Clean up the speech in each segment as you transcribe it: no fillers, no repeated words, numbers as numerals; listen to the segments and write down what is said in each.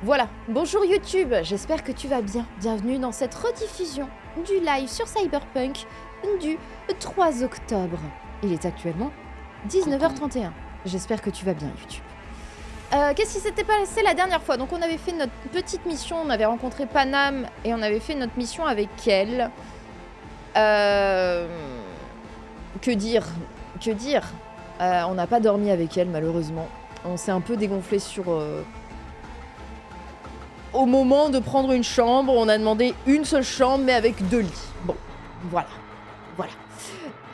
Voilà, bonjour YouTube, j'espère que tu vas bien. Bienvenue dans cette rediffusion du live sur Cyberpunk du 3 octobre. Il est actuellement 19h31. J'espère que tu vas bien YouTube. Qu'est-ce qui s'était passé la dernière fois? Donc on avait fait notre petite mission, on avait rencontré Panam et on avait fait notre mission avec elle. Que dire? On n'a pas dormi avec elle malheureusement. On s'est un peu dégonflé sur... Au moment de prendre une chambre, on a demandé une seule chambre, mais avec 2 lits. Bon, voilà.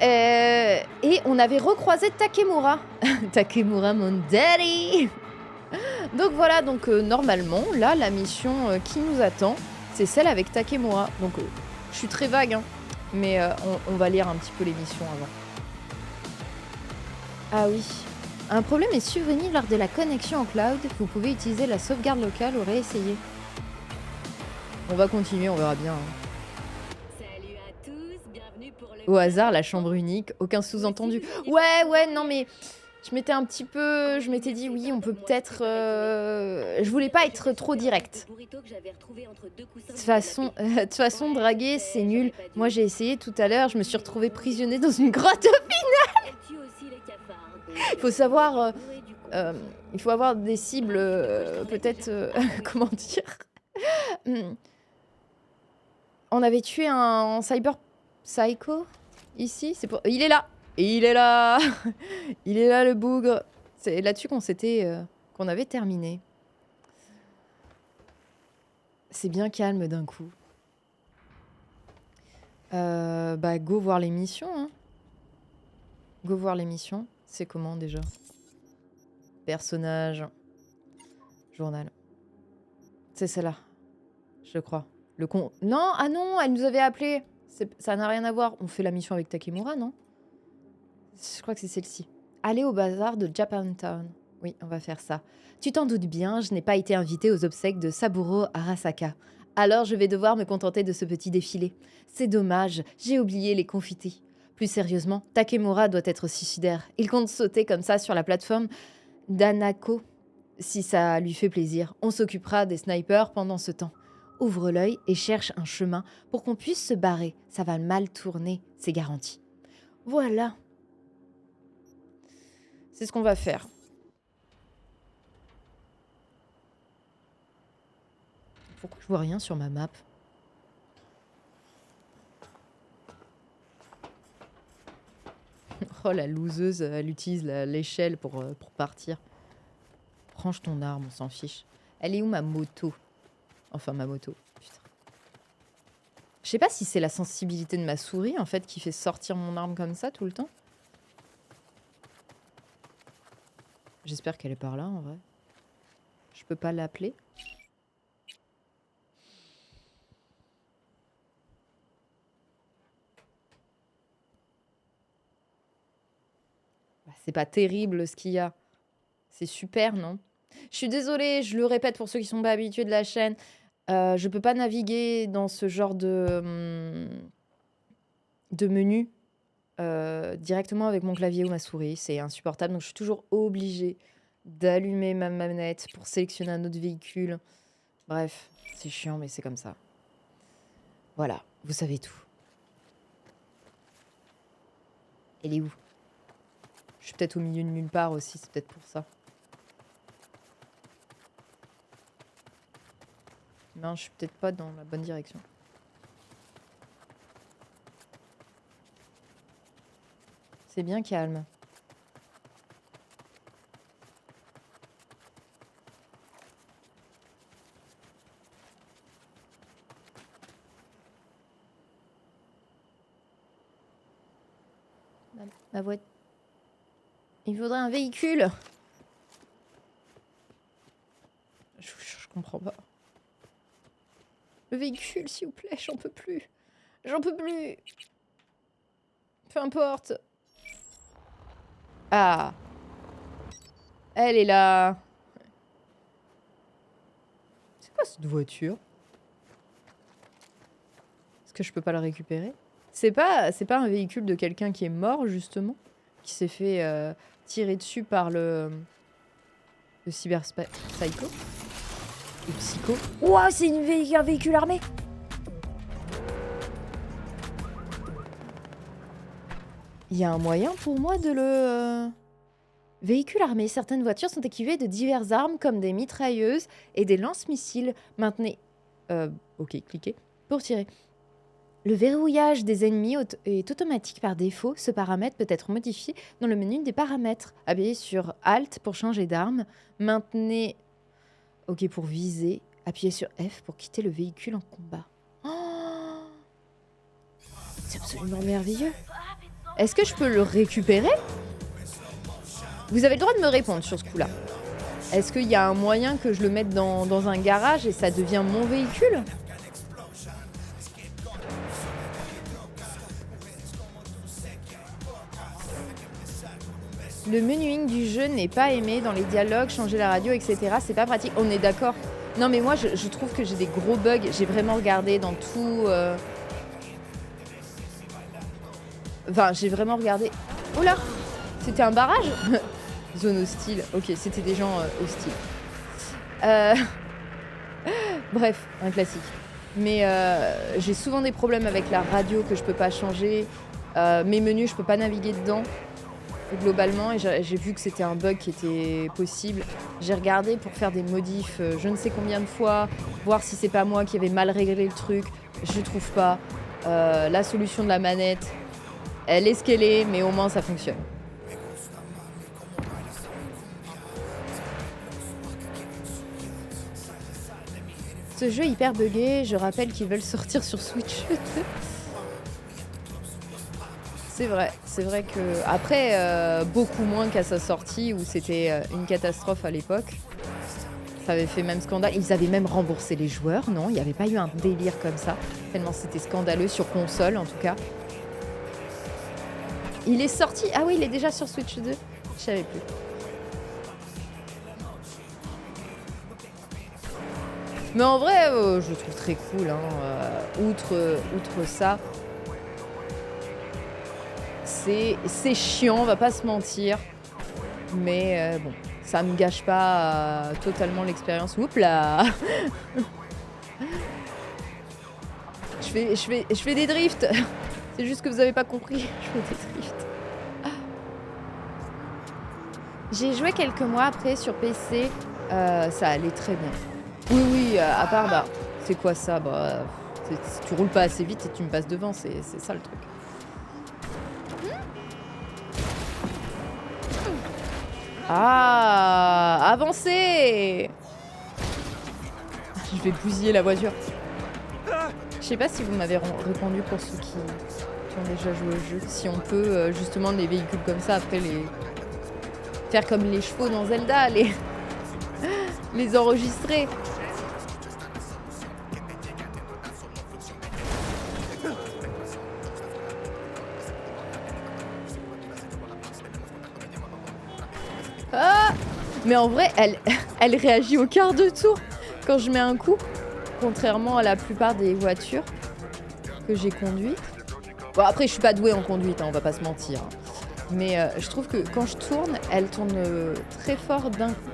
Et on avait recroisé Takemura. Takemura, mon daddy. Donc voilà, normalement, là, la mission qui nous attend, c'est celle avec Takemura. Donc, je suis très vague, hein, mais on va lire un petit peu les missions avant. Ah oui. Un problème est survenu lors de la connexion en cloud. Vous pouvez utiliser la sauvegarde locale ou réessayer. On va continuer, on verra bien. Hein. Salut à tous, bienvenue pour le... Au hasard, la chambre unique, aucun sous-entendu. Ouais, non mais... Je m'étais dit oui, on peut peut-être... Je voulais pas être trop direct. De toute façon, draguer, c'est nul. Moi, j'ai essayé tout à l'heure, je me suis retrouvée prisonnée dans une grotte au final. Il faut savoir... il faut avoir des cibles, peut-être... comment dire On avait tué un cyber psycho ici. C'est pour... Il est là. Il est là. Il est là le bougre. C'est là-dessus qu'on avait terminé. C'est bien calme d'un coup. Bah go voir l'émission. Hein. Go voir l'émission. C'est comment déjà? Personnage. Journal. C'est celle-là. Je crois. Non, ah non, elle nous avait appelé. Ça n'a rien à voir. On fait la mission avec Takemura, non? Je crois que c'est celle-ci. Aller au bazar de Japantown. Oui, on va faire ça. Tu t'en doutes bien, je n'ai pas été invitée aux obsèques de Saburo Arasaka. Alors je vais devoir me contenter de ce petit défilé. C'est dommage, j'ai oublié les confités. Plus sérieusement, Takemura doit être suicidaire. Il compte sauter comme ça sur la plateforme d'Anako. Si ça lui fait plaisir, on s'occupera des snipers pendant ce temps. Ouvre l'œil et cherche un chemin pour qu'on puisse se barrer. Ça va mal tourner, c'est garanti. Voilà. C'est ce qu'on va faire. Pourquoi je vois rien sur ma map? Oh la loseuse, elle utilise l'échelle pour partir. Range ton arme, on s'en fiche. Elle est où ma moto? Enfin ma moto, putain. Je sais pas si c'est la sensibilité de ma souris en fait qui fait sortir mon arme comme ça tout le temps. J'espère qu'elle est par là en vrai. Je peux pas l'appeler. Bah, c'est pas terrible ce qu'il y a. C'est super, non? Je suis désolée, je le répète pour ceux qui sont pas habitués de la chaîne. Je peux pas naviguer dans ce genre de menu directement avec mon clavier ou ma souris. C'est insupportable. Donc je suis toujours obligée d'allumer ma manette pour sélectionner un autre véhicule. Bref, c'est chiant, mais c'est comme ça. Voilà, vous savez tout. Elle est où? Je suis peut-être au milieu de nulle part aussi, c'est peut-être pour ça. Non, je suis peut-être pas dans la bonne direction. C'est bien calme. Ma voiture. Il faudrait un véhicule. Je comprends pas. Le véhicule, s'il vous plaît, j'en peux plus. J'en peux plus. Peu importe. Ah. Elle est là. C'est quoi cette voiture? Est-ce que je peux pas la récupérer? C'est pas un véhicule de quelqu'un qui est mort, justement? Qui s'est fait tirer dessus par le cyber psycho? Et psycho. Ouah, c'est un véhicule armé. Il y a un moyen pour moi de le... Véhicule armé. Certaines voitures sont équipées de diverses armes comme des mitrailleuses et des lance-missiles. Maintenez... ok, cliquez. Pour tirer. Le verrouillage des ennemis est automatique par défaut. Ce paramètre peut être modifié dans le menu des paramètres. Appuyez sur Alt pour changer d'arme. Maintenez... Ok, pour viser. Appuyez sur F pour quitter le véhicule en combat. Oh, c'est absolument merveilleux. Est-ce que je peux le récupérer? Vous avez le droit de me répondre sur ce coup-là. Est-ce qu'il y a un moyen que je le mette dans un garage et ça devient mon véhicule? Le menuing du jeu n'est pas aimé dans les dialogues, changer la radio, etc. C'est pas pratique. On est d'accord. Non, mais moi, je trouve que j'ai des gros bugs. J'ai vraiment regardé dans tout... Enfin, j'ai vraiment regardé... Oh là! C'était un barrage? Zone hostile. Ok, c'était des gens hostiles. Bref, un classique. Mais j'ai souvent des problèmes avec la radio que je peux pas changer. Mes menus, je peux pas naviguer dedans. Globalement, et j'ai vu que c'était un bug qui était possible. J'ai regardé pour faire des modifs je ne sais combien de fois, voir si c'est pas moi qui avais mal réglé le truc. Je trouve pas. La solution de la manette, elle est ce qu'elle est, mais au moins ça fonctionne. Ce jeu est hyper buggé, je rappelle qu'ils veulent sortir sur Switch. C'est vrai que... Après, beaucoup moins qu'à sa sortie, où c'était une catastrophe à l'époque. Ça avait fait même scandale. Ils avaient même remboursé les joueurs, non? Il n'y avait pas eu un délire comme ça. Tellement c'était scandaleux, sur console en tout cas. Il est sorti... Ah oui, il est déjà sur Switch 2. Je savais plus. Mais en vrai, je le trouve très cool. Hein. Outre ça... C'est chiant, on va pas se mentir. Mais bon, ça me gâche pas totalement l'expérience. Oups là. je fais des drifts. C'est juste que vous avez pas compris. Je fais des drifts. J'ai joué quelques mois après sur PC. Ça allait très bien. Oui, à part, bah, c'est quoi ça? Bah, tu roules pas assez vite et tu me passes devant, c'est ça le truc. Ah, avancez! Je vais bousiller la voiture. Je sais pas si vous m'avez répondu pour ceux qui ont déjà joué au jeu. Si on peut justement des véhicules comme ça après les faire comme les chevaux dans Zelda, les enregistrer. Ah! Mais en vrai, elle réagit au quart de tour quand je mets un coup, contrairement à la plupart des voitures que j'ai conduites. Bon, après, je suis pas douée en conduite, hein, on va pas se mentir. Mais je trouve que quand je tourne, elle tourne très fort d'un coup.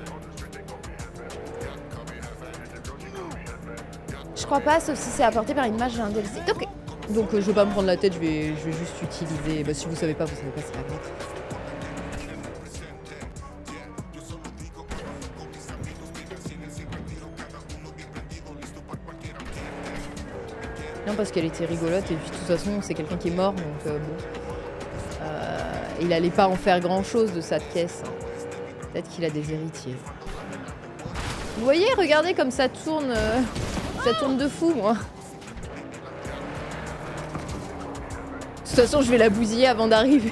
Je crois pas, sauf si c'est apporté par une image d'un DLC. Ok. Donc je vais pas me prendre la tête, je vais juste utiliser... Bah, si vous savez pas, c'est pas grave. Non, parce qu'elle était rigolote et puis de toute façon c'est quelqu'un qui est mort, donc bon. Il allait pas en faire grand chose de sa caisse. Peut-être qu'il a des héritiers. Vous voyez, regardez comme ça tourne de fou, moi. De toute façon, je vais la bousiller avant d'arriver.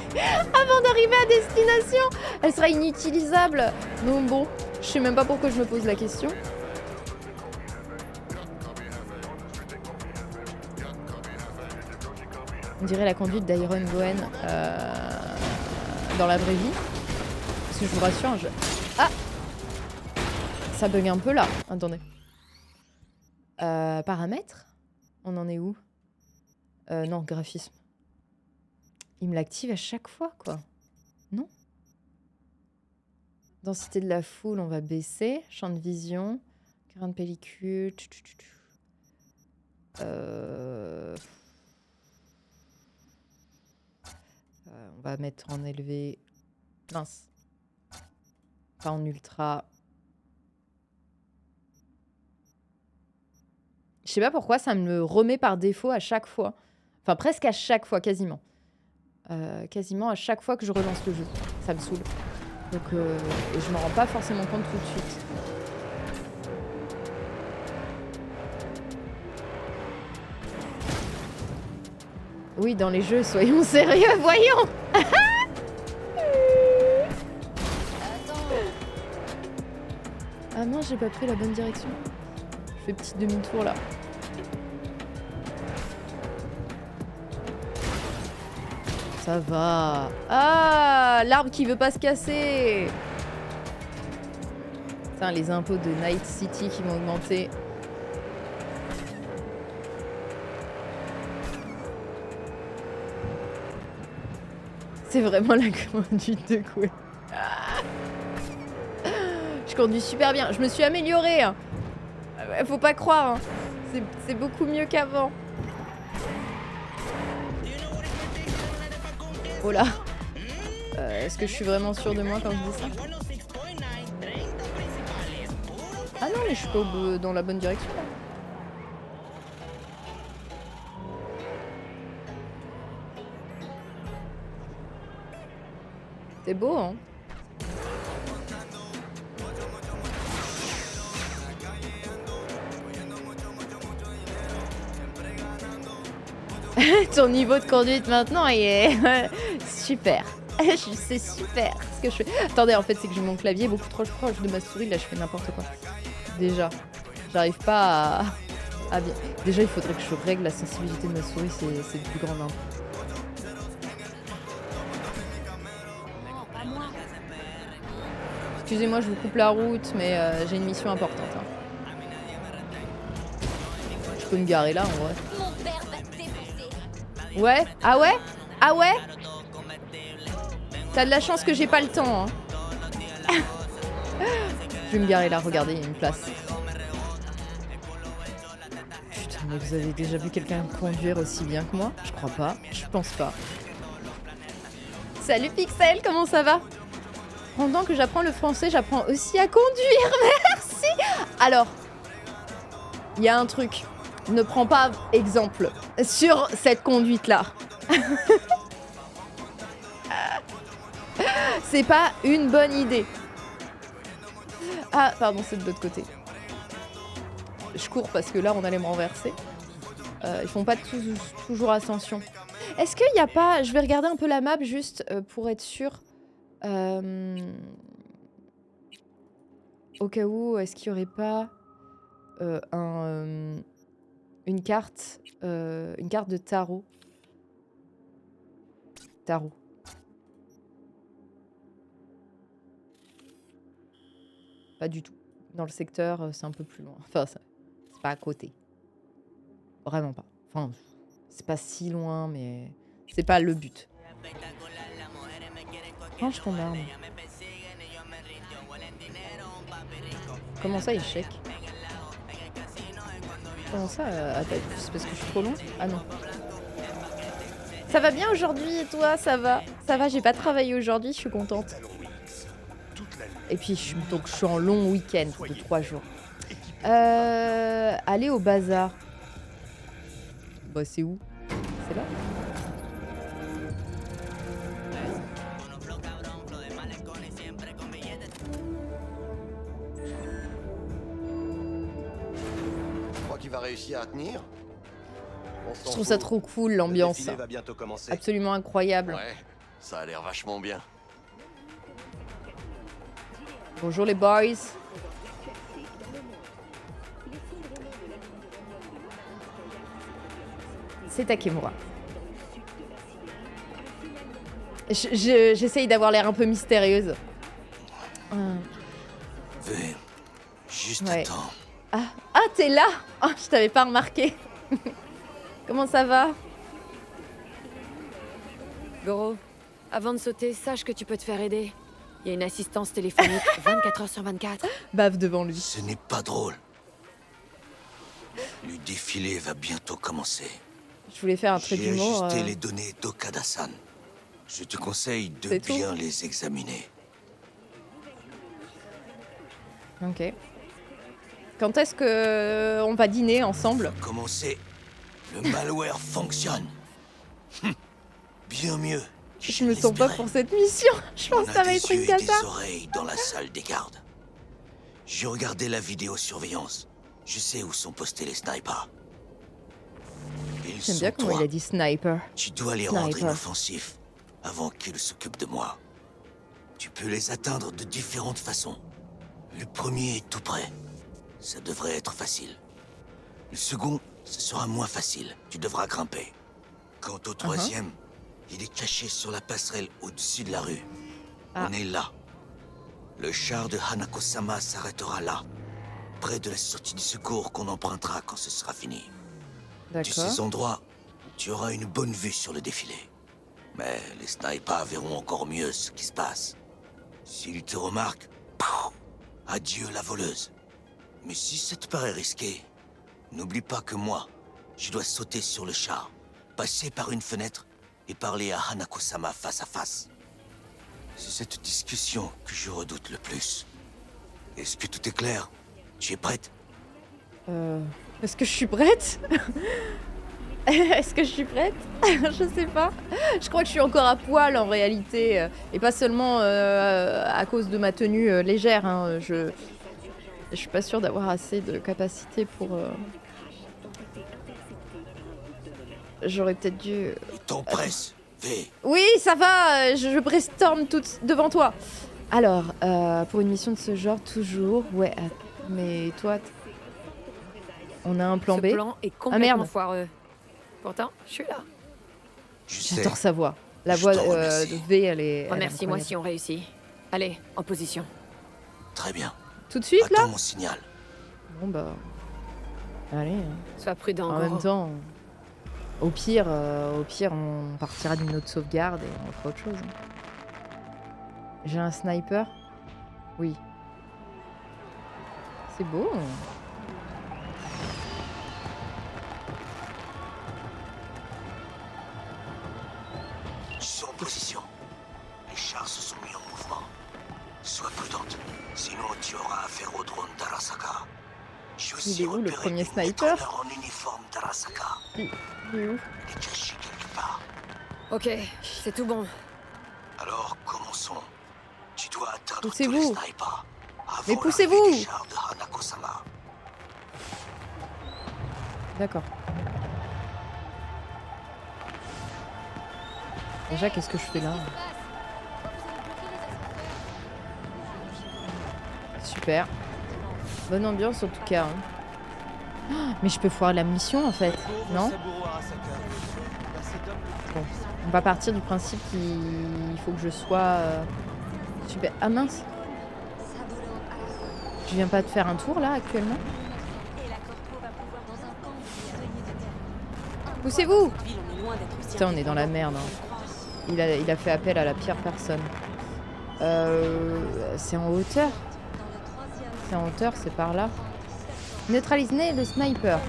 Avant d'arriver à destination. Elle sera inutilisable. Donc bon, je sais même pas pourquoi je me pose la question. On dirait la conduite d'Iron Goen dans la vraie vie. Parce que je vous rassure, Ah! Ça bug un peu là. Attendez. Paramètres? On en est où? Non, graphisme. Il me l'active à chaque fois, quoi. Non? Densité de la foule, on va baisser. Champ de vision. Grain de pellicule. On va mettre en élevé. Mince. Pas en ultra. Je sais pas pourquoi ça me le remet par défaut à chaque fois. Enfin, presque à chaque fois, quasiment. Quasiment à chaque fois que je relance le jeu. Ça me saoule. Donc, je m'en rends pas forcément compte tout de suite. Oui, dans les jeux, soyons sérieux, voyons. Ah non, j'ai pas pris la bonne direction. Je fais petit demi-tour là. Ça va. Ah, l'arbre qui veut pas se casser. Putain, les impôts de Night City qui vont augmenter. C'est vraiment la conduite de Coué. Je conduis super bien. Je me suis améliorée. Hein. Faut pas croire. Hein. C'est beaucoup mieux qu'avant. Oh là. Est-ce que je suis vraiment sûre de moi quand je dis ça? Ah non, mais je suis pas dans la bonne direction. Là. C'est beau, hein? Ton niveau de conduite maintenant il est super. C'est super ce que je fais. Attendez, en fait, c'est que j'ai mon clavier beaucoup trop proche de ma souris. Là, je fais n'importe quoi. Déjà, j'arrive pas à bien. Déjà, il faudrait que je règle la sensibilité de ma souris. C'est du plus grand n'importe. Excusez-moi, je vous coupe la route, mais j'ai une mission importante. Hein. Je peux me garer là, en vrai. Ouais? Ah ouais? Ah ouais? T'as de la chance que j'ai pas le temps. Hein. Je vais me garer là, regardez, il y a une place. Putain, mais vous avez déjà vu quelqu'un conduire aussi bien que moi? Je crois pas, je pense pas. Salut Pixel, comment ça va? Pendant que j'apprends le français, j'apprends aussi à conduire, merci. Alors, il y a un truc. Ne prends pas exemple sur cette conduite-là. C'est pas une bonne idée. Ah, pardon, c'est de l'autre côté. Je cours parce que là, on allait me renverser. Ils font pas toujours attention. Est-ce qu'il n'y a pas... Je vais regarder un peu la map juste pour être sûre. Au cas où, est-ce qu'il n'y aurait pas une carte de tarot? Tarot. Pas du tout. Dans le secteur, c'est un peu plus loin. Enfin, c'est pas à côté. Vraiment pas. Enfin, c'est pas si loin, mais c'est pas le but. Range ton arme. Comment ça, échec? Comment ça, attends, c'est parce que je suis trop loin? Ah non. Ça va bien aujourd'hui et toi, ça va? Ça va, j'ai pas travaillé aujourd'hui, je suis contente. Et puis, donc, je suis en long week-end de 3 jours. Aller au bazar. Bah, c'est où? C'est là? Tu crois qu'il va réussir à tenir? Je trouve ça trop cool, l'ambiance. Le va bientôt commencer. Absolument incroyable. Ouais, ça a l'air vachement bien. Bonjour les boys. C'est Takemura. J'essaye d'avoir l'air un peu mystérieuse. V, juste Ouais. attends. Ah, t'es là? Oh, je t'avais pas remarqué. Comment ça va? Goro, avant de sauter, sache que tu peux te faire aider. Il y a une assistance téléphonique 24 heures sur 24. Bave devant lui. Ce n'est pas drôle. Le défilé va bientôt commencer. Je voulais faire un trait J'ai d'humour. ajusté les données d'Okada-san. Je te conseille de C'est tout. bien les examiner. Ok. Quand est-ce que on va dîner ensemble? Commencer. Le malware fonctionne. Bien mieux. que Je me sens pas l'espérais. pour cette mission. Je pense On que a ça va des être une yeux et des cata. oreilles dans la salle des gardes. J'ai regardé la vidéosurveillance. Je sais où sont postés les snipers. Ils J'aime sont bien comment il trois. a dit sniper. Tu dois les rendre Sniper. inoffensifs avant qu'ils s'occupent de moi. Tu peux les atteindre de différentes façons. Le premier est tout près. Ça devrait être facile. Le second, ce sera moins facile. Tu devras grimper. Quant au troisième, il est caché sur la passerelle au-dessus de la rue. Ah. On est là. Le char de Hanako-sama s'arrêtera là, près de la sortie du secours qu'on empruntera quand ce sera fini. De D'accord. ces endroits, tu auras une bonne vue sur le défilé. Mais les snipers verront encore mieux ce qui se passe. S'ils te remarquent, pouf, adieu la voleuse. Mais si ça te paraît risqué, n'oublie pas que moi, je dois sauter sur le char, passer par une fenêtre et parler à Hanako-sama face à face. C'est cette discussion que je redoute le plus. Est-ce que tout est clair? Tu es prête? Est-ce que je suis prête? Est-ce que je suis prête? Je sais pas. Je crois que je suis encore à poil en réalité. Et pas seulement à cause de ma tenue légère. Hein. Je suis pas sûre d'avoir assez de capacité pour... J'aurais peut-être dû... Le temps presse. V. Oui, ça va, je brainstorm tout devant toi. Alors, pour une mission de ce genre, toujours... Ouais, mais toi... On a un plan Ce B. plan est complètement merde. foireux. Pourtant, je suis là. Je sais. J'adore sa voix. La Je voix t'en remercie. de V, elle est... elle est Remercie-moi incroyable. si on réussit. Allez, en position. Très bien. Tout de suite, là? Attends mon signal. Bon, bah... Allez, hein. Sois prudent, En Goro. même temps... Au pire, on partira d'une autre sauvegarde et on fera autre chose. J'ai un sniper? Oui. C'est beau. Je suis en position. Les chars se sont mis en mouvement. Sois prudente, sinon tu auras affaire au drone d'Arasaka. J'ai aussi Il est où, le repéré premier une sniper? métronneuse en uniforme d'Arasaka. Il est où? Elle est cachée quelque part. Ok, c'est tout bon. Alors commençons. Tu dois atteindre tous Poussez-vous. les snipers. Avant Mais l'arrivée poussez-vous. des chars de Hanako-sama. D'accord. Déjà, qu'est-ce que je fais là? Super. Bonne ambiance en tout cas. Hein. Oh, mais je peux foirer la mission en fait, non? Bon, on va partir du principe qu'il faut que je sois super. Ah mince. Je viens pas de faire un tour là actuellement? Poussez-vous! Putain, on est dans la merde. Hein. Il a fait appel à la pire personne. C'est en hauteur. C'est en hauteur, c'est par là. Neutralisez le sniper.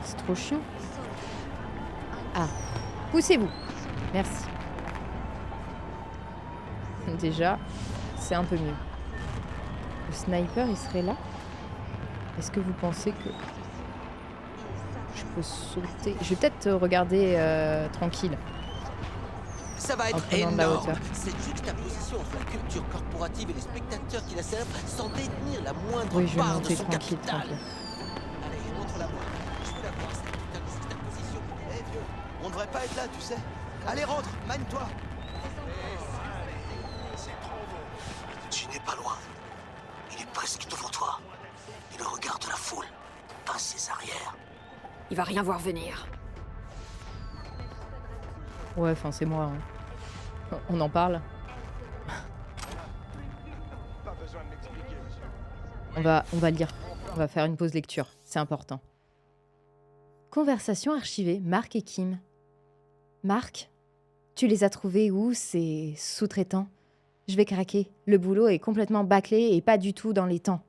C'est trop chiant. Ah, poussez-vous. Merci. Déjà, c'est un peu mieux. Le sniper, il serait là? Est-ce que vous pensez que je peux sauter? Je vais peut-être regarder tranquille. Ça va En être prenant de la énorme. hauteur. Cette juxtaposition entre la culture corporative et les spectateurs qui la célèbrent sans détenir la moindre Oui, je vais part de monter son tranquille, capital. tranquille. Allez, montre-la moi. Je veux la voir, cette putain de juxtaposition. Eh vieux, on devrait pas être là, tu sais. Allez, rentre, manie-toi. Tu n'es pas loin. Il est presque devant toi. Il regarde la foule, pas ses arrières. Il va rien voir venir. Ouais, enfin, c'est moi. Hein. On en parle. On va lire. On va faire une pause lecture. C'est important. Conversation archivée. Marc et Kim. Marc, tu les as trouvés où, ces sous-traitants? Je vais craquer. Le boulot est complètement bâclé et pas du tout dans les temps.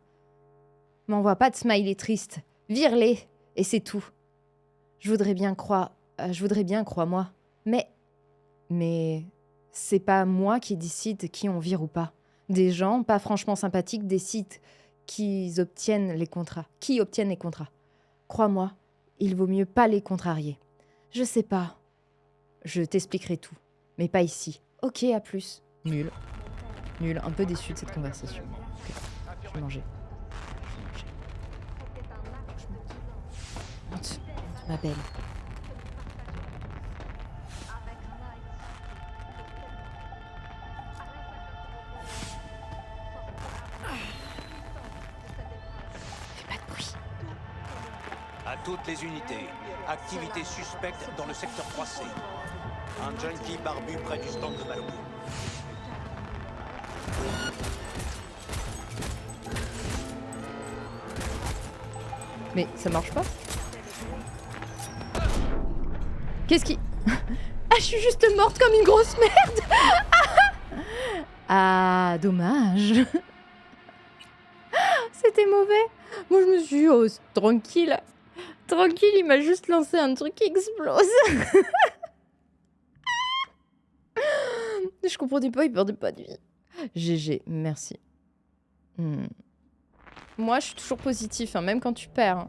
M'envoie pas de smiley triste. Vire-les et c'est tout. Je voudrais bien, crois-moi. Mais c'est pas moi qui décide qui on vire ou pas. Des gens pas franchement sympathiques décident qui obtiennent les contrats. Crois-moi, il vaut mieux pas les contrarier. Je sais pas. Je t'expliquerai tout. Mais pas ici. Ok, à plus. Nul. Nul. Un peu déçu de cette conversation. Ok, je vais manger. Honte, ma belle. Fais pas de bruit. À toutes les unités, activité suspecte dans le secteur 3C. Un junkie barbu près du stand de Malouk. Mais ça marche pas. Qu'est-ce qui... Ah, je suis juste morte comme une grosse merde. Ah, dommage. C'était mauvais. Moi, je me suis dit, oh, tranquille. Tranquille, il m'a juste lancé un truc qui explose. Je comprenais pas, il perdait pas de vie. GG, merci. Moi, je suis toujours positif, hein, même quand tu perds. Hein.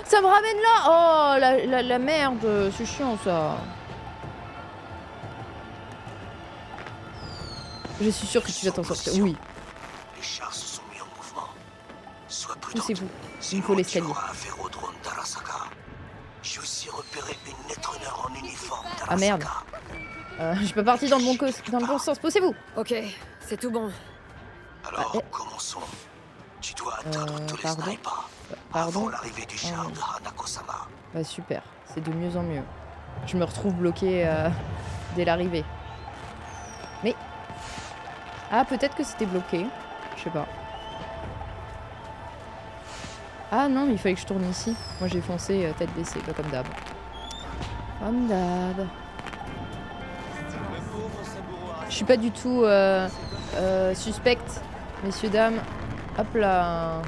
Ça me ramène là. Oh, la merde. C'est chiant, ça. Je suis sûre que tu vas t'en sortir. Oui. Les chars se sont mis en mouvement. Sois prudent. Poussez-vous. Il me faut l'escalier. affaire au drone d'Arasaka. J'ai aussi repéré une netrunner en uniforme d'Arasaka. Ah merde. Je suis pas partie dans le bon sens. Poussez-vous. Ok, c'est tout bon. Alors, commençons. Tu dois atteindre tous les snipers avant l'arrivée du char de Hanako-sama. Bah super, c'est de mieux en mieux. Je me retrouve bloquée dès l'arrivée. Mais... Ah, peut-être que c'était bloqué. Je sais pas. Ah non, mais il fallait que je tourne ici. Moi j'ai foncé tête baissée, pas comme d'hab. Comme d'hab. Je suis pas du tout suspecte, messieurs, dames. Hop là.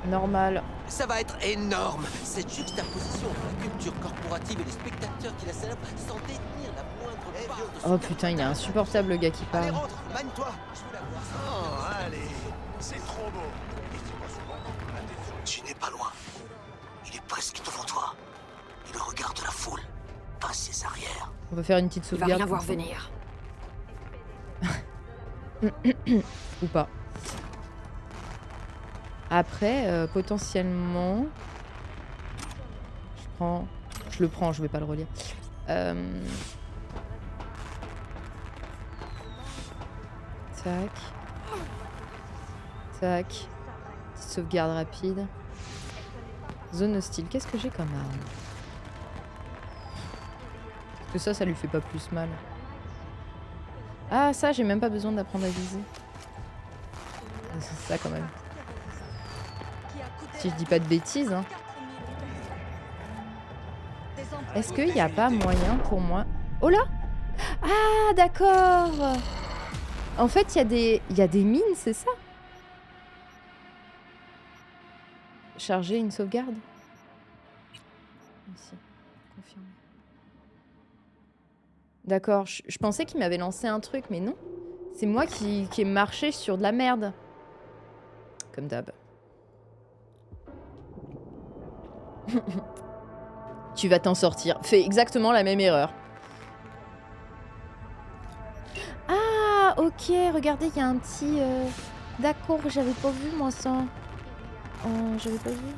Normal. Ça va être énorme. Cette juxtaposition entre la culture corporative et les spectateurs qui la célèbrent sans détenir la moindre part de son... Oh putain, il est insupportable le gars qui Allez, parle. rentre, manie-toi. Je veux la voir. Oh, allez. C'est trop beau. Tu n'es pas loin. Il est presque devant toi. Il regarde la foule, pas ses arrières. On va faire une petite Il va sauvegarde. rien voir venir. Ou pas. Après, potentiellement... Je le prends, je vais pas le relire. Tac. Tac. Petite sauvegarde rapide. Zone hostile. Qu'est-ce que j'ai comme arme? Parce que ça lui fait pas plus mal. Ah, ça, j'ai même pas besoin d'apprendre à viser. C'est ça quand même. Si je dis pas de bêtises, hein. Est-ce qu'il n'y a pas moyen pour moi... Oh là! Ah, d'accord! En fait, il y a des mines, c'est ça? Charger une sauvegarde? Ici. Confirmé. D'accord, je pensais qu'il m'avait lancé un truc, mais non. C'est moi qui ai marché sur de la merde. Comme d'hab. Tu vas t'en sortir. Fais exactement la même erreur. Ah, ok, regardez, il y a un petit... D'accord, j'avais pas vu moi ça. Oh, j'avais pas vu.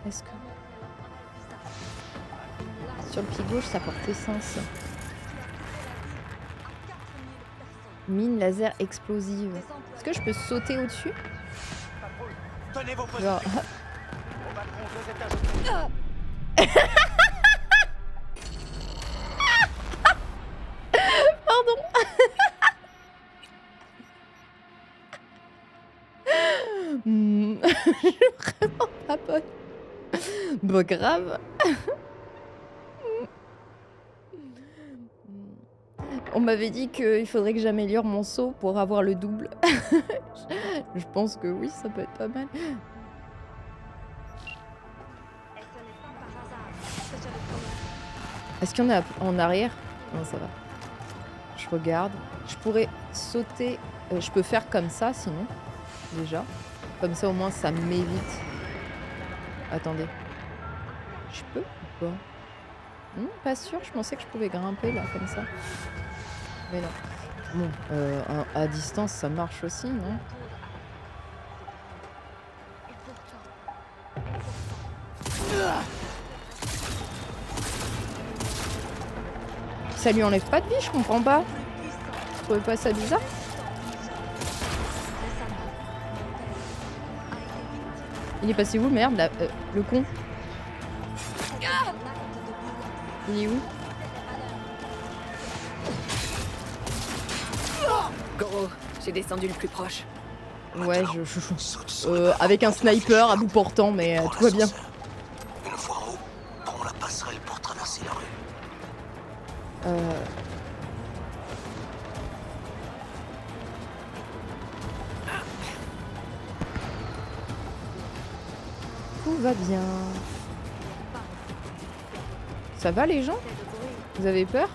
Est-ce que... Sur le pied gauche, ça portait sens. Mine laser explosive. Est-ce que je peux sauter au-dessus? Tenez vos positions. Genre... Au balcon 2 étages. Pardon. Je suis vraiment pas bonne. Bah grave. On m'avait dit qu'il faudrait que j'améliore mon saut pour avoir le double. Je pense que oui, ça peut être pas mal. Est-ce qu'il y en a en arrière? Non, ça va. Je regarde. Je pourrais sauter. Je peux faire comme ça, sinon. Déjà. Comme ça, au moins, ça m'évite. Attendez. Je peux ou pas? Non, pas sûr. Je pensais que je pouvais grimper, là, comme ça. Mais non. Bon, à distance, ça marche aussi, non? Ça lui enlève pas de vie, je comprends pas. Vous trouvez pas ça bizarre? Il est passé où, merde, là, le con? Il est où? Gros, j'ai descendu le plus proche. Ouais, Saute sur le avec un sniper à bout portant, mais prends tout va bien. l'ascenseur. Une fois en haut, prends la passerelle pour traverser la rue. Tout va bien. Ça va les gens? Vous avez peur?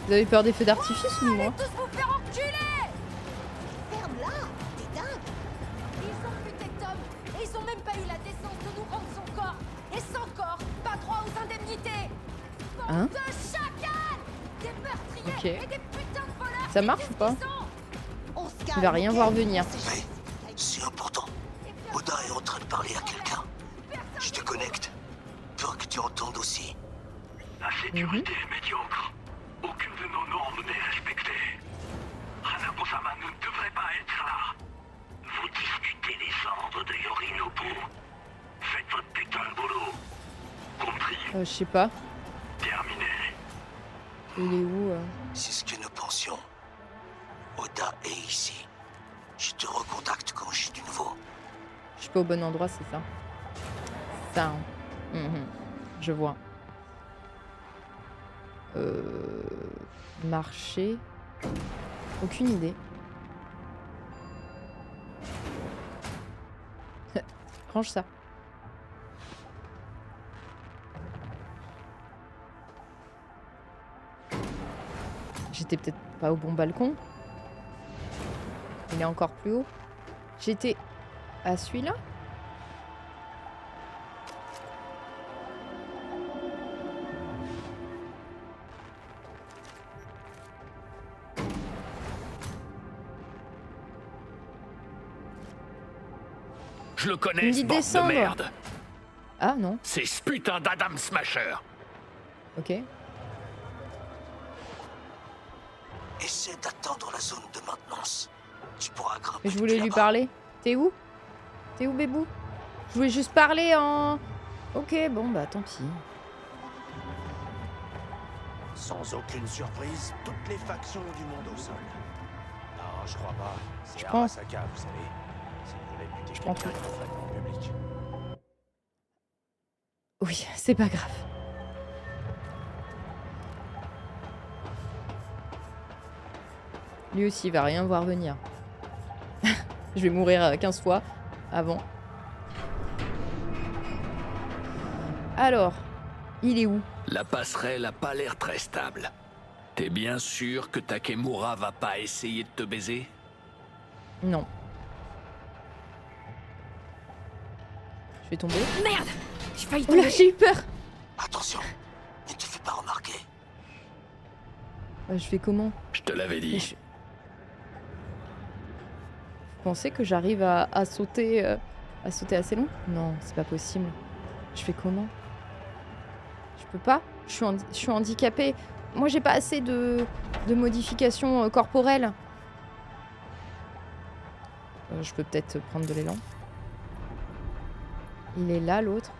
Vous avez peur des feux d'artifice ou moi? Ferme-la! T'es dingue! Ils ont buté Tom et ils ont même pas eu la décence de nous rendre son corps! Et sans corps, pas droit aux indemnités! Bande Hein? de chacals! Des meurtriers Ok. et des putains de voleurs! Ça marche ou pas? On se Il calme, va rien ok? voir venir. Hey, c'est important. Oda est en train de parler à quelqu'un. Je te connecte. Pour que tu entendes aussi. La sécurité est médiocre. Aucune de nos normes n'est respectée. Hanako-sama ne devrait pas être là. Vous discutez des ordres de Yorinobu. Faites votre putain de boulot. Compris. Je sais pas. Terminé. Il est où C'est ce que nous pensions. Oda est ici. Je te recontacte quand j'ai du nouveau. Je suis pas au bon endroit, c'est ça. Ça. Hein. Mhm. Je vois. Marcher. Aucune idée. Range ça. J'étais peut-être pas au bon balcon. Il est encore plus haut. J'étais à celui-là? Je le Il connais, me ce dit bande de descendre. merde. Ah non. C'est ce putain d'Adam Smasher. Ok. Essaie d'attendre la zone de maintenance. Tu pourras grimper. Mais je voulais depuis lui là-bas. parler. T'es où? T'es où, bébou? Je voulais juste parler en... Ok, bon, bah tant pis. Sans aucune surprise, toutes les factions du monde au sol. Non, je crois pas. C'est Je prends. Arasaka, vous savez. Si vous voulez buter Je prends quelqu'un, tout. il le ferait en public. Oui, c'est pas grave. Lui aussi, il va rien voir venir. Je vais mourir 15 fois avant. Alors, il est où? La passerelle a pas l'air très stable. T'es bien sûr que Takemura va pas essayer de te baiser? Non. Je vais tomber. Merde! J'ai failli Oh là, tomber. j'ai eu peur! Attention, ne te fais pas remarquer. Je fais comment? Je te l'avais Mais dit. Vous pensez que j'arrive à sauter assez long? Non, c'est pas possible. Je fais comment? Je peux pas? Je suis handicapée. Moi, j'ai pas assez de modifications corporelles. Je peux peut-être prendre de l'élan. Il est là, l'autre.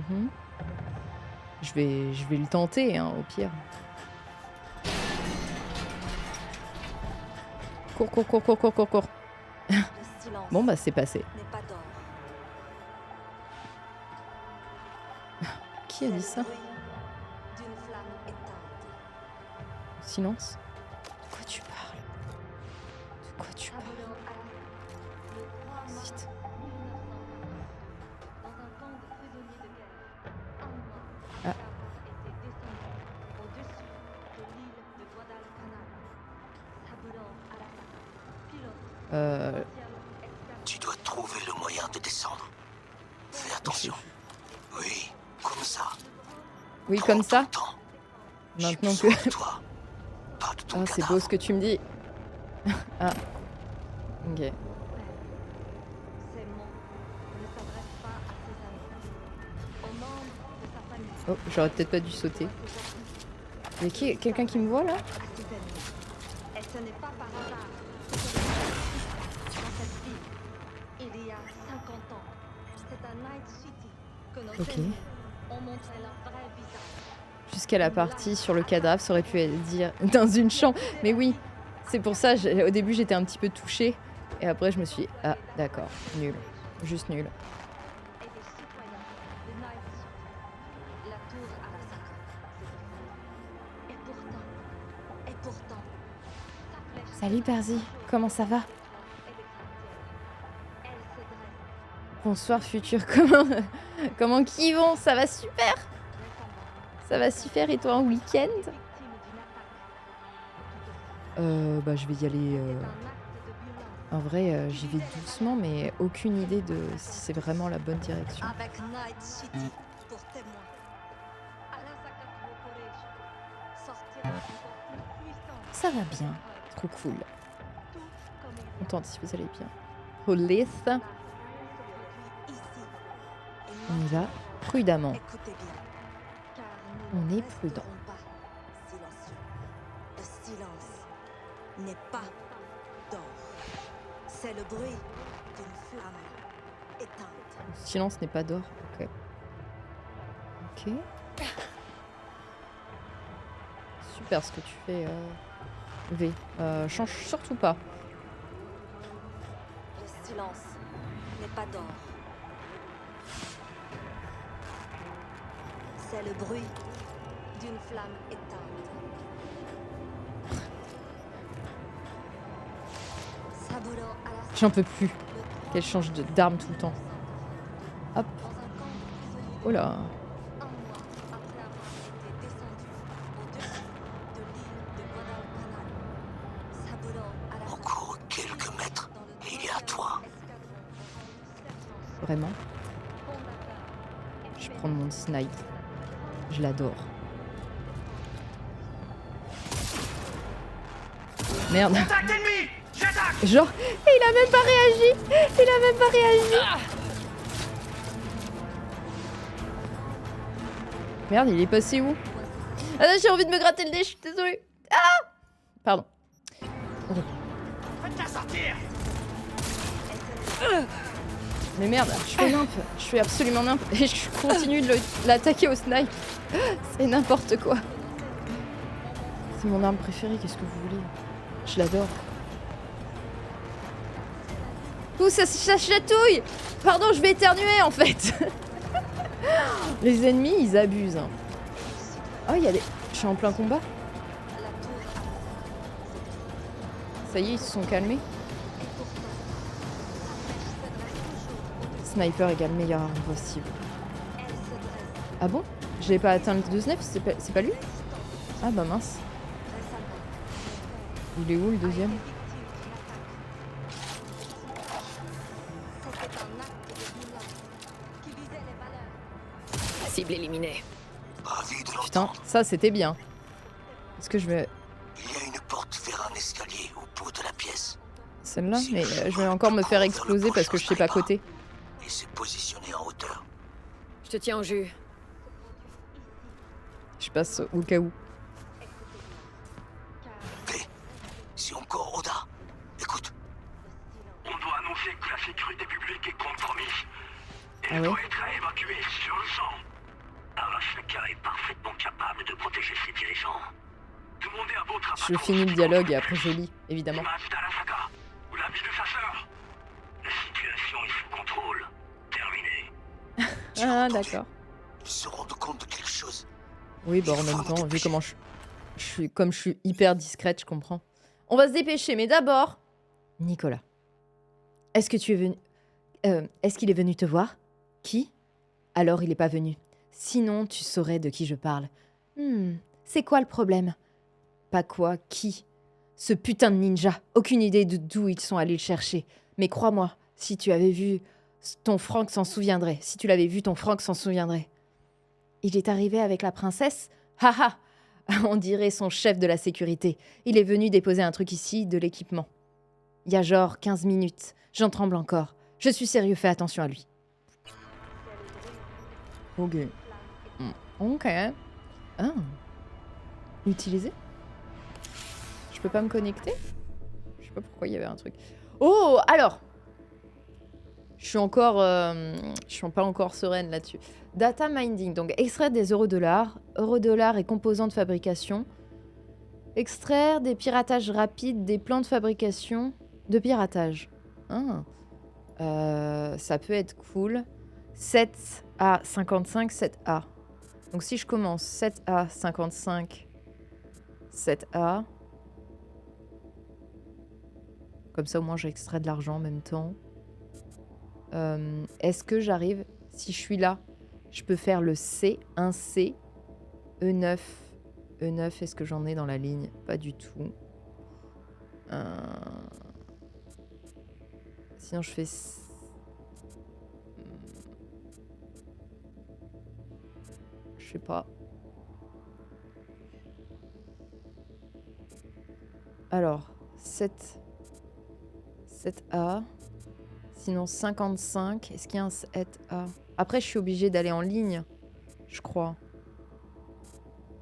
Mhm. Je vais le tenter, hein, au pire. Cours, cours, cours, cours, cours, cours, cours. Le silence Bon, bah, c'est passé. n'est pas d'or. Qui a dit ça? D'une flamme éteinte. Silence. De quoi tu parles? De quoi tu parles? Sabotant à la le 3 mars Zut. 1940, dans un camp de prisonniers de guerre, un mois Ah. après avoir été descendu au-dessus de l'île de Guadalcanal. Sabotant à la pilote Tu dois trouver le moyen de descendre. Fais attention. Oui, comme ça. Oui, Prends comme ton ça. temps. J'ai Maintenant besoin que... de toi, pas de ton Ah, c'est beau ce que tu me dis. Ah. Ok. Ces mots ne s'adressent pas à ses amis, aux membres de sa famille, Oh, j'aurais peut-être pas dû sauter. aux Y a qui... quelqu'un qui me voit là? à ses ennemis. Et ce n'est pas par hasard que je me suis dans cette ville. Il y a 50 ans, c'est à Night City que nos Ok. ennemis ont montré leur vrai visage. Jusqu'à la partie sur le cadavre, ça aurait pu dire dans une chambre. Mais oui, c'est pour ça, au début j'étais un petit peu touchée. Et après je me suis dit, ah d'accord, nul. Juste nul. Et des citoyens de Night City. La tour à la 50. Et pourtant, sa flèche Salut Percy, comment ça va? et des gratte-ciel. Elle se dresse Bonsoir futur, comment qu'ils vont? Ça va super? Ça va super et toi en week-end? victime d'une attaque. Bah je vais y aller... C'est un acte de violence. En vrai, j'y vais doucement, mais aucune idée de si c'est vraiment la bonne direction. Avec Night City pour témoin. Arasaka Corporation sortira encore plus puissante. Ça va bien, trop cool. Tout comme il y a Contente si vous allez bien. Police, là, se produit ici. Et on y va prudemment. écoutez bien, car On nous ne est prudent. resterons pas silencieux. Le silence n'est pas d'or. C'est le bruit d'une flamme éteinte. Le silence n'est pas d'or. Ok. Ok. Super ce que tu fais, V. Change surtout pas. Le silence n'est pas d'or. C'est le bruit d'une flamme éteinte. Sabotant à la J'en peux plus le qu'elle change d'arme tout le temps. Hop. dans un camp de prisonniers Oh là. un mois après avoir été descendu au-dessus de l'île de Guadalcanal. Sabotant à la Encore quelques mètres, dans le et il est à toi. Vraiment. Je vais prendre mon snipe. Je l'adore. Merde. Genre, il a même pas réagi. Il a même pas réagi. Merde, il est passé où? Ah non, j'ai envie de me gratter le nez, je suis désolée. Ah! Pardon. Mais merde, je fais nimp. Je fais absolument nimp. Et je continue de l'attaquer au snipe. C'est n'importe quoi. C'est mon arme préférée, qu'est-ce que vous voulez? Je l'adore. Ouh, ça chatouille! Pardon, je vais éternuer en fait. Les ennemis, ils abusent. hein. Oh, il y a des... Je suis en plein combat. Ça y est, ils se sont calmés. Sniper égale meilleure arme possible. Ah bon? J'ai pas atteint le 2-9, c'est pas lui? Ah bah mince. Il est où le deuxième? Cible éliminée. Ravi de Putain, l'entendre. ça c'était bien. Est-ce que je vais... Il y a une porte vers un escalier au bout de la pièce. Celle-là? Mais je vais encore me faire exploser parce que je sais pas côté. Et se positionner en hauteur. Je te tiens au jus. Je passe au cas où. V, c'est encore Oda. Écoute, On doit annoncer que la sécurité publique est compromise. Ah Elle ouais? doit être évacuée sur le sang. Arasaka est parfaitement capable de protéger ses dirigeants. Demandez à votre Je finis le dialogue et après je lis, évidemment. L'image d'Arasaka ou la vie de sa sœur. La situation est sous contrôle. Terminé. Ah d'accord. ils seront de compte de quelque chose. Oui, bah en même temps, vu comment comme je suis hyper discrète, je comprends. On va se dépêcher, mais d'abord, Nicolas, est-ce que tu es venu... est-ce qu'il est venu te voir? Qui? Alors il n'est pas venu. Sinon, tu saurais de qui je parle. C'est quoi le problème? Pas quoi, qui? Ce putain de ninja. Aucune idée de d'où ils sont allés le chercher. Mais crois-moi, si tu avais vu, ton Franck s'en souviendrait. Si tu l'avais vu, ton Franck s'en souviendrait. Il est arrivé avec la princesse? Haha! On dirait son chef de la sécurité. Il est venu déposer un truc ici, de l'équipement. Il y a genre 15 minutes. J'en tremble encore. Je suis sérieux, fais attention à lui. Ok. Ok. Ah. Utiliser? Je peux pas me connecter? Je sais pas pourquoi il y avait un truc. Oh, alors! Je suis pas encore sereine là-dessus. Data mining, donc extraire des eurodollars et composants de fabrication. Extraire des piratages rapides, des plans de fabrication de piratage. Ah. Ça peut être cool. 7A 55, 7A. Donc si je commence 7A 55, 7A. Comme ça au moins j'extrais de l'argent en même temps. Est-ce que j'arrive, si je suis là, je peux faire le C, 1C, E9. E9, est-ce que j'en ai dans la ligne? Pas du tout. Sinon je fais... Je sais pas. Alors, 7A. Sinon 55. Est-ce qu'il y a un 7A? Après, je suis obligée d'aller en ligne, je crois.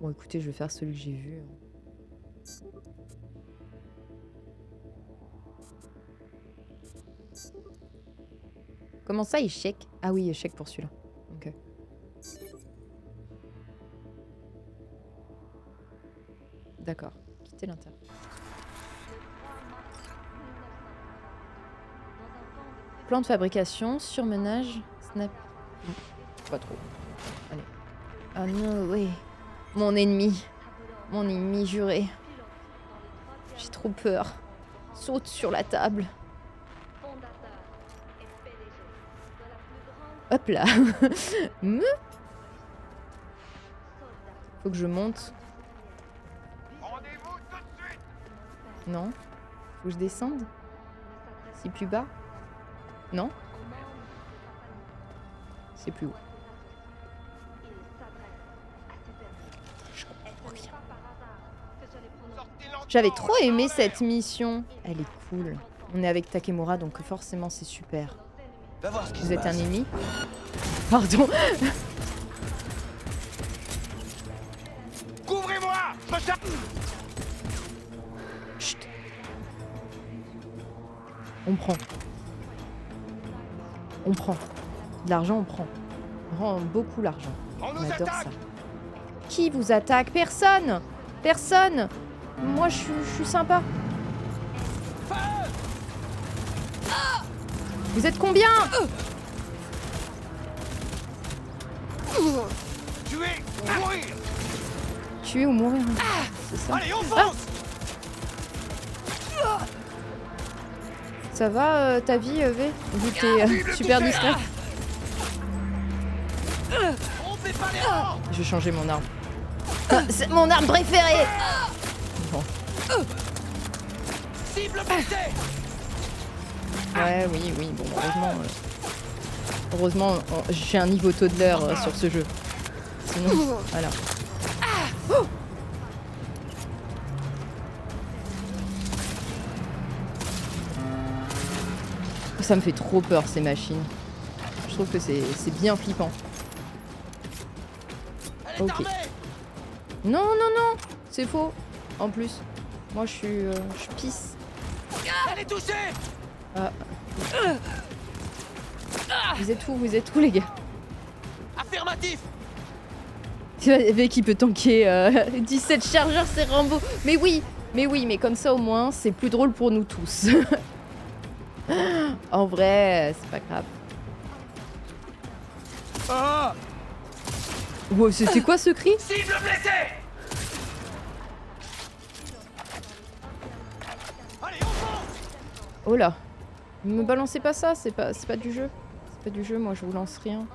Bon, écoutez, je vais faire celui que j'ai vu. Comment ça, échec? Ah oui, échec pour celui-là. Ok. D'accord. Quitter l'inter. Plan de fabrication, surmenage, snap. Pas trop. Allez. Ah non, oui. Mon ennemi juré. J'ai trop peur. Saute sur la table. Hop là. Faut que je monte. Non. Faut que je descende. C'est plus bas. Non. C'est plus haut. Je comprends rien. J'avais trop aimé cette mission. Elle est cool. On est avec Takemura, donc forcément c'est super. Va voir ce qui Vous se êtes un passe. ennemi? Pardon. Couvrez-moi! Chut. On prend. On prend. De l'argent, on prend. On prend beaucoup l'argent. On nous On adore attaque! ça. Qui vous attaque? Personne! Personne! Moi, je suis sympa. Vous êtes combien? Tuer! Mourir! Tuer ou mourir? C'est ça. Allez, on fonce! Ça va ta vie, V? Vu que t'es super discret. On fait pas les rangs! Je vais changer mon arme. C'est mon arme préférée! Bon. Cible blessée! Ouais, oui, bon, heureusement, j'ai un niveau toddler sur ce jeu. Sinon, voilà. Oh, ça me fait trop peur, ces machines. Je trouve que c'est bien flippant. Ok. Non, c'est faux. En plus, moi, je pisse. Elle est touchée! Vous êtes où, les gars? Affirmatif! Tu vois, le mec qui peut tanker 17 chargeurs, c'est Rambo. Mais oui, mais comme ça au moins, c'est plus drôle pour nous tous. En vrai, c'est pas grave. Ah! Wow, c'était quoi ce cri? Cible blessée. Allez, on fonce. Oh là. Me balancez pas ça, c'est pas du jeu. C'est pas du jeu, moi je vous lance rien.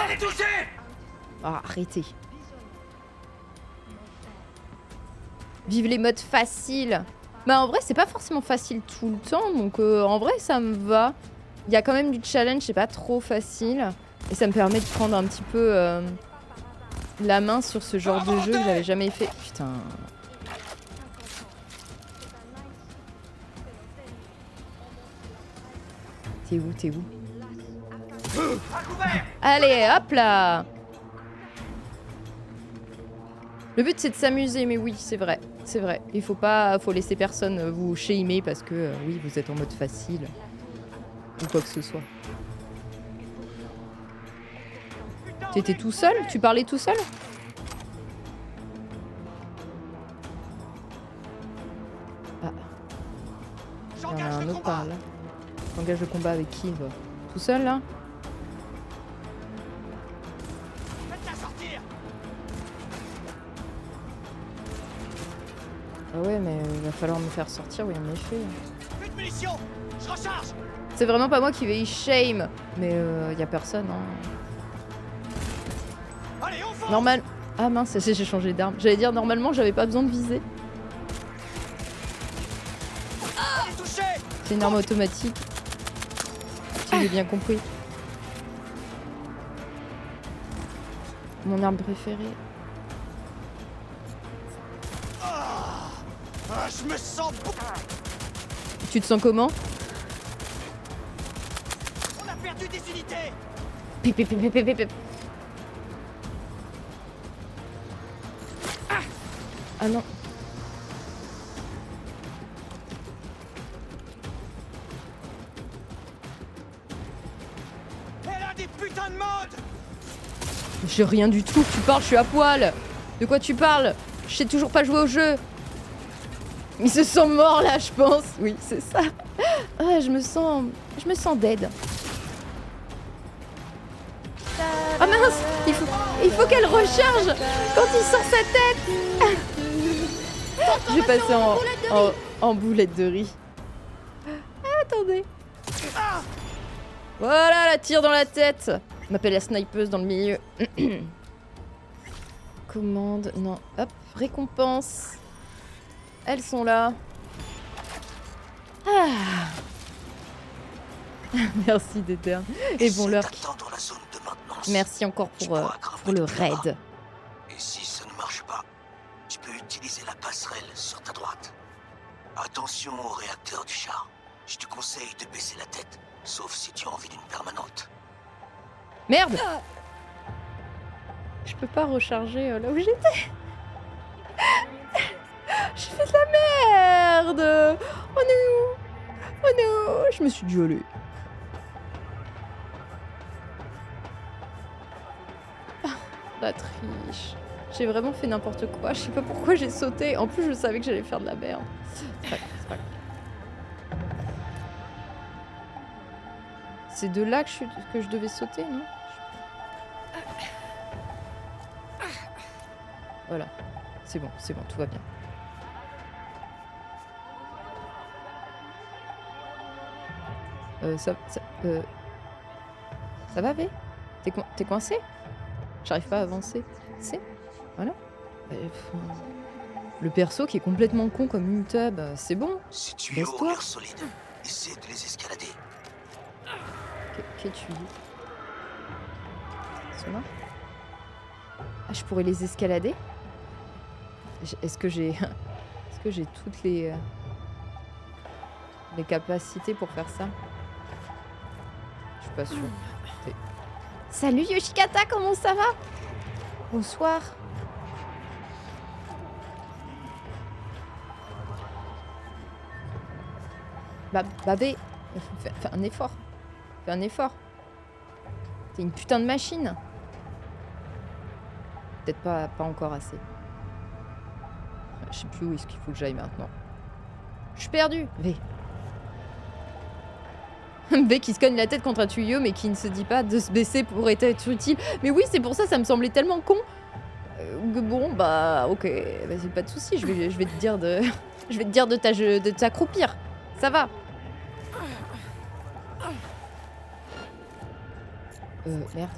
Elle est touchée. Ah, arrêtez. Vive les modes faciles. Bah en vrai c'est pas forcément facile tout le temps, donc en vrai ça me va. Il y a quand même du challenge, c'est pas trop facile. Et ça me permet de prendre un petit peu la main sur ce genre de jeu que j'avais jamais fait. Putain. T'es où? T'es où? Allez, hop là! Le but c'est de s'amuser, mais oui, c'est vrai. C'est vrai. Il faut laisser personne vous shamer parce que oui, vous êtes en mode facile. Ou quoi que ce soit. T'étais tout seul? Tu parlais tout seul? Ah. Il y en a un autre par là. T'engages le combat avec qui, toi? Tout seul, là? Ah ouais, mais il va falloir me faire sortir, oui, en effet. Plus de munitions. Je recharge. C'est vraiment pas moi qui vais y shame, mais y a personne, hein. Allez, on fonce. Normal. Ah mince, j'ai changé d'arme. J'allais dire, normalement, j'avais pas besoin de viser. Elle est touchée. C'est une arme automatique. Si j'ai bien compris. Mon arme préférée. Ah, je me sens Tu te sens comment? On a perdu des unités. Pip, pip, pip, pip, pip, pip. Ah non. Elle a des putains de modes. J'ai rien du tout. Tu parles, je suis à poil. De quoi tu parles? Je sais toujours pas jouer au jeu. Ils se sont morts là, je pense. Oui, c'est ça. Ah, je me sens dead. Ah mince, il faut qu'elle recharge quand il sort sa tête. Je vais passer en boulette de riz. Ah, attendez. Voilà, la tire dans la tête. On m'appelle la snipeuse dans le milieu. Commande, non. Hop, récompense. Elles sont là. Ah. Merci Déterne. Et bon leur. Attendre la zone de maintenance. Merci encore pour le raid. Et si ça ne marche pas, tu peux utiliser la passerelle sur ta droite. Attention au réacteur du char. Je te conseille de baisser la tête, sauf si tu as envie d'une permanente. Merde. Je peux pas recharger là où j'étais. J'ai fait de la merde. Oh non. Oh non. Je me suis violée. La triche. J'ai vraiment fait n'importe quoi. Je sais pas pourquoi j'ai sauté. En plus, je savais que j'allais faire de la merde. C'est pas grave, c'est pas grave. C'est de là que je devais sauter, non? Voilà. C'est bon, tout va bien. Ça va, V? T'es coincé? J'arrive pas à avancer. C'est? Voilà. Le perso qui est complètement con comme une tub, c'est bon. Si tu es au mur solide, essaie de les escalader. Quel tuyau? Cela? Ah, je pourrais les escalader? Est-ce que j'ai toutes les capacités pour faire ça? Je suis pas sûre. Salut Yoshikata, comment ça va? Bonsoir. Babé, fais un effort. Fais un effort. T'es une putain de machine. Peut-être pas encore assez. Je sais plus où est-ce qu'il faut que j'aille maintenant. Je suis perdue. V. V qui se cogne la tête contre un tuyau mais qui ne se dit pas de se baisser pour être utile. Mais oui, c'est pour ça, ça me semblait tellement con. Que bon, bah ok, vas-y, pas de soucis, je vais te dire de... je vais te dire de t'accroupir. Ça va. Merde.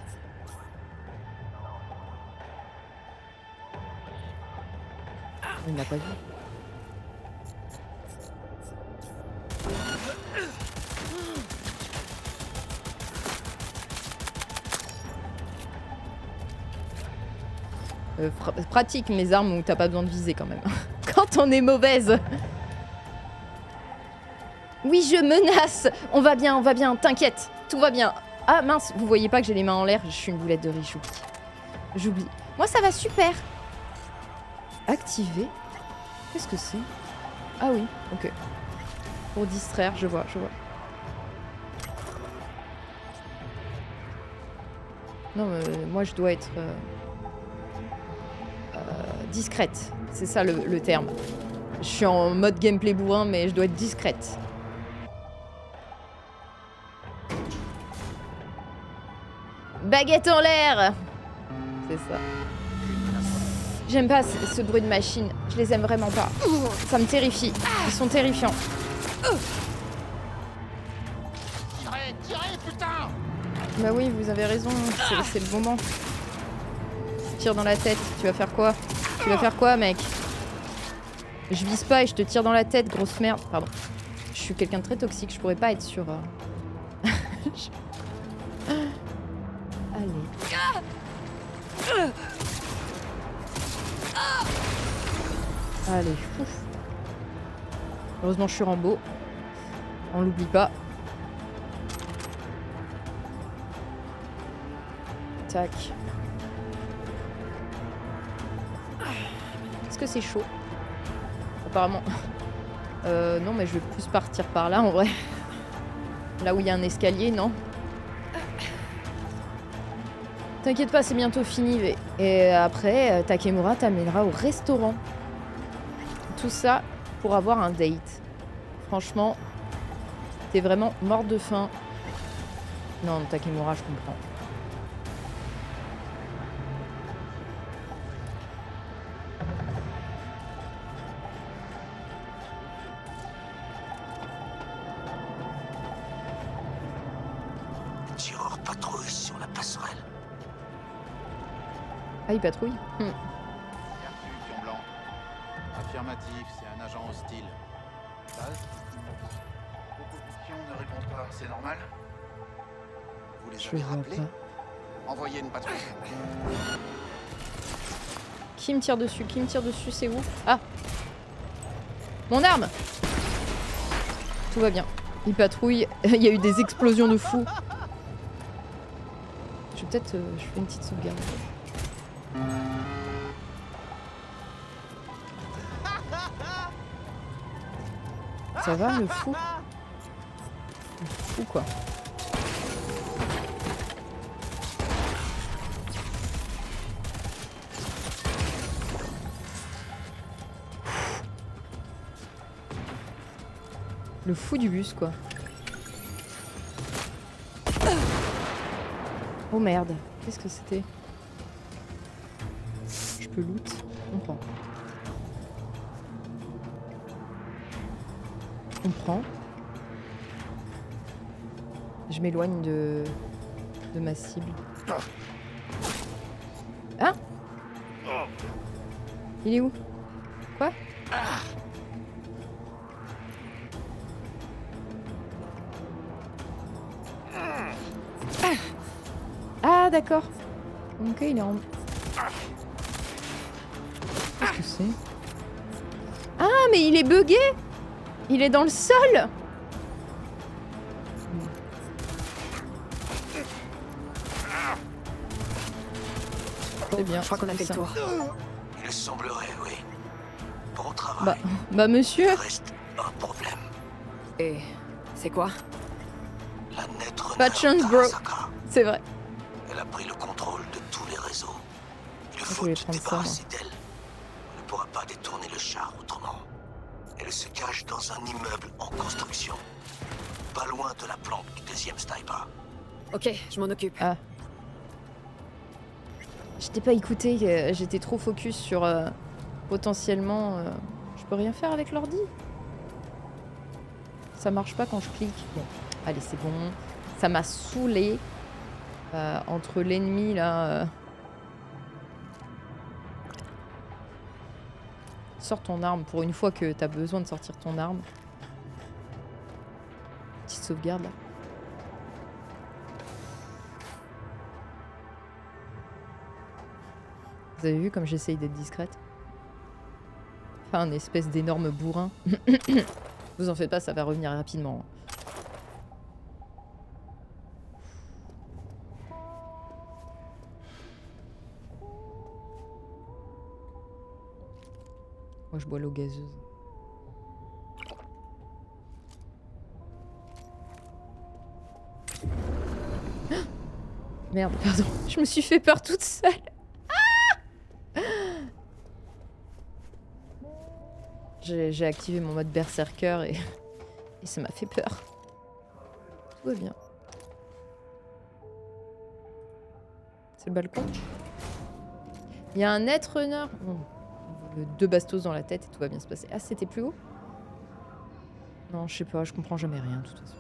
Il m'a pas vu. Pratique mes armes où t'as pas besoin de viser quand même. Quand on est mauvaise. Oui, je menace. On va bien, t'inquiète. Tout va bien. Ah mince, vous voyez pas que j'ai les mains en l'air, je suis une boulette de riz, j'oublie. Moi ça va super. Activer. Qu'est-ce que c'est? Ah oui, ok. Pour distraire, je vois. Non, mais moi je dois être discrète. C'est ça le terme. Je suis en mode gameplay bourrin, mais je dois être discrète. Baguette en l'air! C'est ça. J'aime pas ce bruit de machine. Je les aime vraiment pas. Ça me terrifie. Ils sont terrifiants. Tirez, putain! Bah oui, vous avez raison. C'est le moment. Tire dans la tête. Tu vas faire quoi? Tu vas faire quoi, mec? Je vise pas et je te tire dans la tête, grosse merde. Pardon. Je suis quelqu'un de très toxique. Je pourrais pas être sur... Allez. Allez, ouf. Heureusement, je suis Rambo. On l'oublie pas. Tac. Est-ce que c'est chaud? Apparemment. Non, mais je vais plus partir par là, en vrai. Là où il y a un escalier, non? T'inquiète pas, c'est bientôt fini. Et après, Takemura t'amènera au restaurant. Tout ça pour avoir un date. Franchement, t'es vraiment mort de faim. Non, Takemura, je comprends. Le tireur patrouille sur la passerelle. Ah, il patrouille. Bien reçu, pion blanc. Affirmatif, c'est un agent hostile. Sage. Proposition ne répond pas, c'est normal? Vous les Je avez vois rappelés? pas. Envoyez une patrouille. Qui me tire dessus? Qui me tire dessus? C'est où? Ah! Mon arme! Tout va bien. Il patrouille. Il y a eu des explosions de fou. Je vais peut-être... je fais une petite sauvegarde. Ça va, le fou? Le fou, quoi. Le fou du bus, quoi. Oh merde, qu'est-ce que c'était? Je peux loot? On prend. On prend. Je m'éloigne de ma cible. Hein? Il est où? Quoi? Ah d'accord. Ok, il est en... Qu'est-ce que c'est? Ah mais il est bugué! Il est dans le sol! C'est bien. Je crois qu'on a fait le tour. Il semblerait, oui. Bon travail. Bah monsieur! Il reste un problème. Et c'est quoi? La Netrunner Pas de chance, bro. Arasaka. C'est vrai. Elle a pris le contrôle de tous les réseaux. Il Je faut voulais te prendre ça, débarrasser d'elle. On ne pourra pas détourner le char autrement. Elle se cache dans un immeuble en construction. pas loin de la planque du deuxième sniper. Ok, je m'en occupe. Ah. Je t'ai pas écouté, j'étais trop focus sur potentiellement... je peux rien faire avec l'ordi. Ça marche pas quand je clique. Bon, allez, c'est bon. Ça m'a saoulé entre l'ennemi là. Sors ton arme pour une fois que t'as besoin de sortir ton arme. Petite sauvegarde là. Vous avez vu comme j'essaye d'être discrète? Enfin, un espèce d'énorme bourrin. Vous en faites pas, ça va revenir rapidement. Moi, je bois l'eau gazeuse. Merde, pardon. Je me suis fait peur toute seule. J'ai activé mon mode berserker et ça m'a fait peur. Tout va bien. C'est le balcon. Il y a un netrunner. Bon, 2 bastos dans la tête et tout va bien se passer. Ah, c'était plus haut? Non, je sais pas, je comprends jamais rien de toute façon.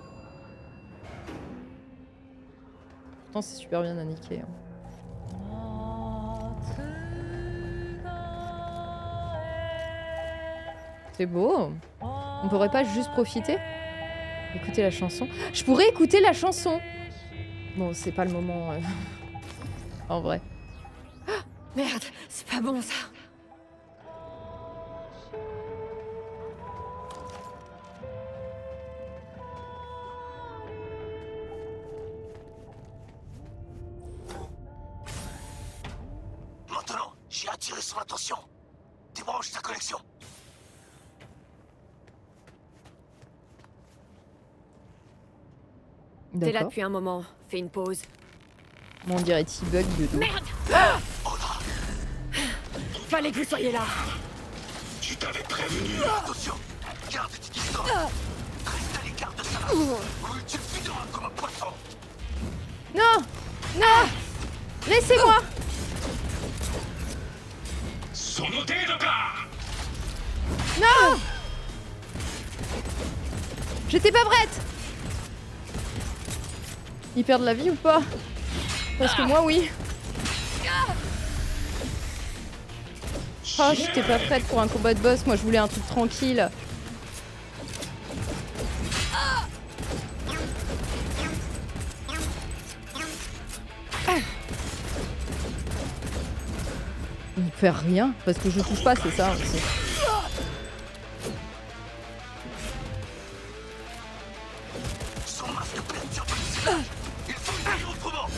Pourtant, c'est super bien indiqué. Hein. C'est beau. On pourrait pas juste profiter? Écouter la chanson. Je pourrais écouter la chanson. Bon, c'est pas le moment. En vrai. Merde, c'est pas bon ça. Maintenant, j'ai attiré son attention. Débranche ta connexion. T'es là D'accord. depuis un moment. Fais une pause. Bon, on dirait T-Bug de dos. Merde. Fallait que vous soyez là. Tu t'avais prévenu. Attention, garde tes distances. Reste à l'écart de ça. Ou tu fuiras comme un poisson. Non! Non! Laissez-moi! Non! J'étais pas prête! Ils perdent la vie ou pas? Parce que moi, oui. Oh, j'étais pas prête pour un combat de boss. Moi, je voulais un truc tranquille. Il fait rien parce que je touche pas, c'est ça aussi. Son masque perturbe le siège. Il faut le faire autrement.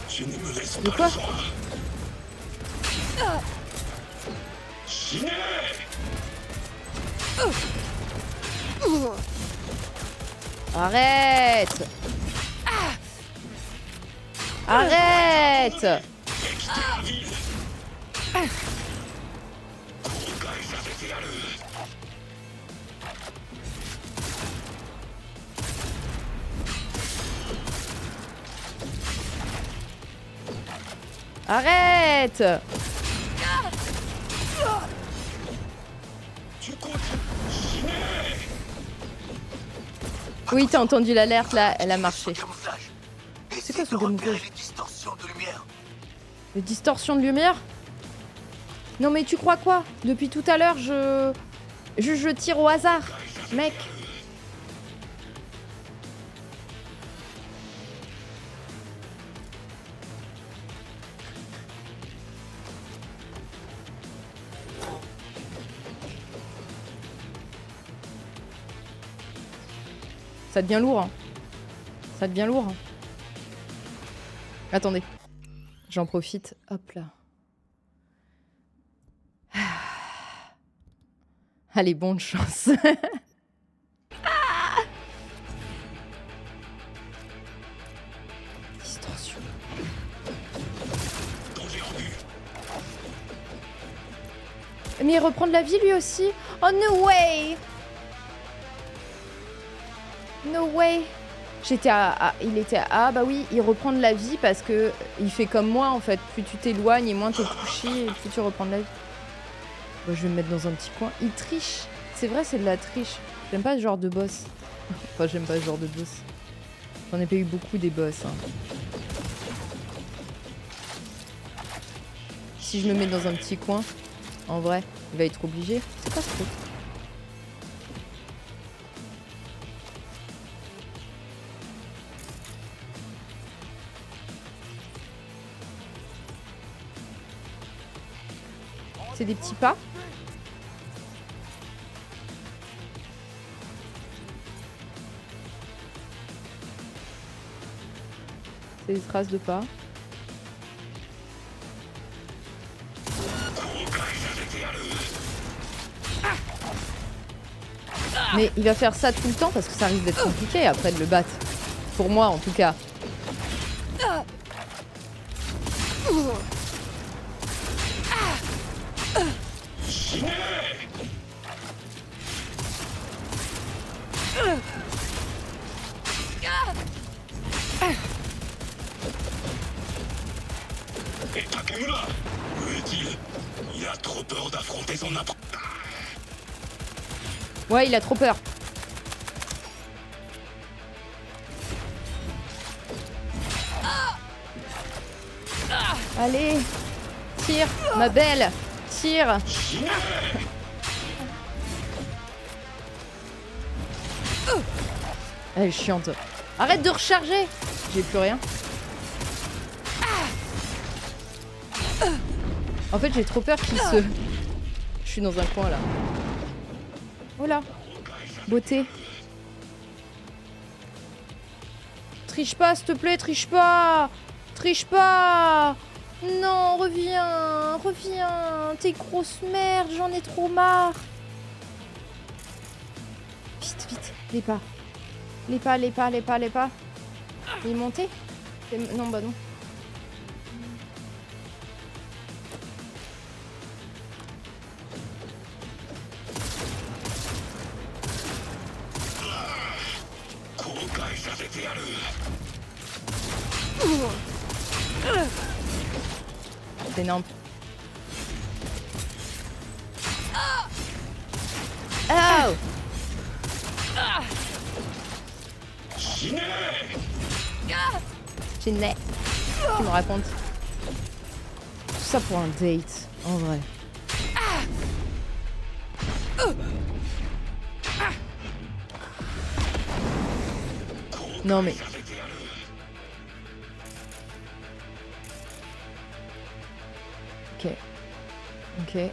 Je ne me laisse De quoi? Arrête! Arrête! Arrête! Oui, t'as entendu l'alerte là, elle a marché. C'est quoi ce camouflage? Les distorsions de lumière. Les distorsions de lumière? Non mais tu crois quoi? Depuis tout à l'heure, je tire au hasard, mec. Ça devient lourd, hein. Ça devient lourd. Hein. Attendez. J'en profite. Hop là. Allez, bonne chance. Distorsion. Mais il reprend de la vie lui aussi. Oh no way! No way. J'étais à... Il était à... Ah bah oui, il reprend de la vie parce que il fait comme moi en fait. Plus tu t'éloignes et moins t'es touché et plus tu reprends de la vie. Bon, je vais me mettre dans un petit coin. Il triche. C'est vrai, c'est de la triche. J'aime pas ce genre de boss. Enfin, j'aime pas ce genre de boss. J'en ai pas eu beaucoup des boss. Hein. Si je me mets dans un petit coin, en vrai, il va être obligé. C'est pas ce truc. C'est des petits pas. C'est des traces de pas. Mais il va faire ça tout le temps parce que ça risque d'être compliqué après de le battre. Pour moi en tout cas. Et Takemura, où est-il? Il a trop peur d'affronter son apprenti. Ouais, il a trop peur. Allez, tire, ma belle, tire. Elle est chiante. Arrête de recharger. J'ai plus rien. En fait, j'ai trop peur qu'il se... Je suis dans un coin là. Oh là, beauté. Triche pas, s'il te plaît, triche pas. Triche pas. Non, reviens, reviens. T'es grosse merde, j'en ai trop marre. Vite, vite, les pas. Les pas, les pas, les pas, les pas. Il est monté? Non, bah non. C'est énorme. Oh! Shiné. Tu me racontes. Tout ça pour un date, en vrai. Non mais... Ok. Ok. Mais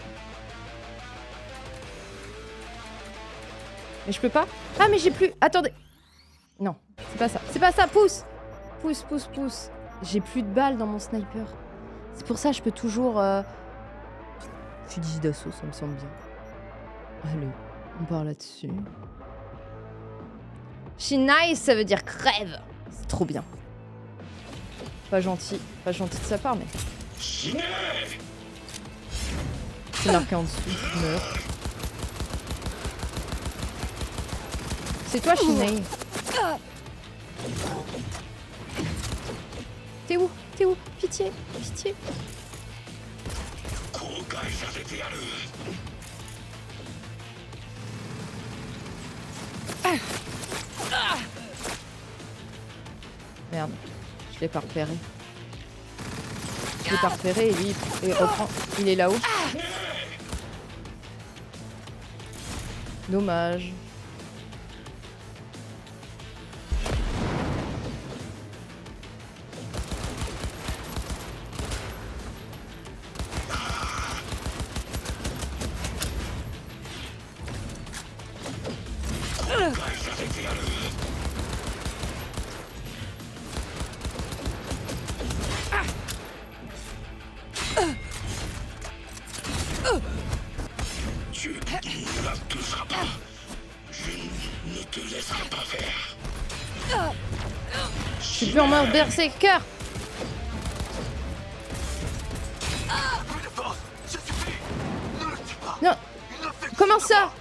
je peux pas? Ah mais j'ai plus... Attendez. Non, c'est pas ça. C'est pas ça, pousse. Pousse, pousse, pousse. J'ai plus de balles dans mon sniper. C'est pour ça que je peux toujours... Fusil d'assaut, ça me semble bien. Allez, on part là-dessus. She-nice, ça veut dire crève. C'est trop bien. Pas gentil de sa part, mais... C'est marqué en dessous, meurs. C'est toi, Shinei. T'es où? T'es où? Pitié, pitié. Merde, je l'ai pas repéré. Je l'ai pas repéré et lui il reprend. Il est là-haut. Dommage. Tu ne la toucheras pas. Je ne te laisserai pas faire. Je suis plus en mode berserker. Non. Comment ça?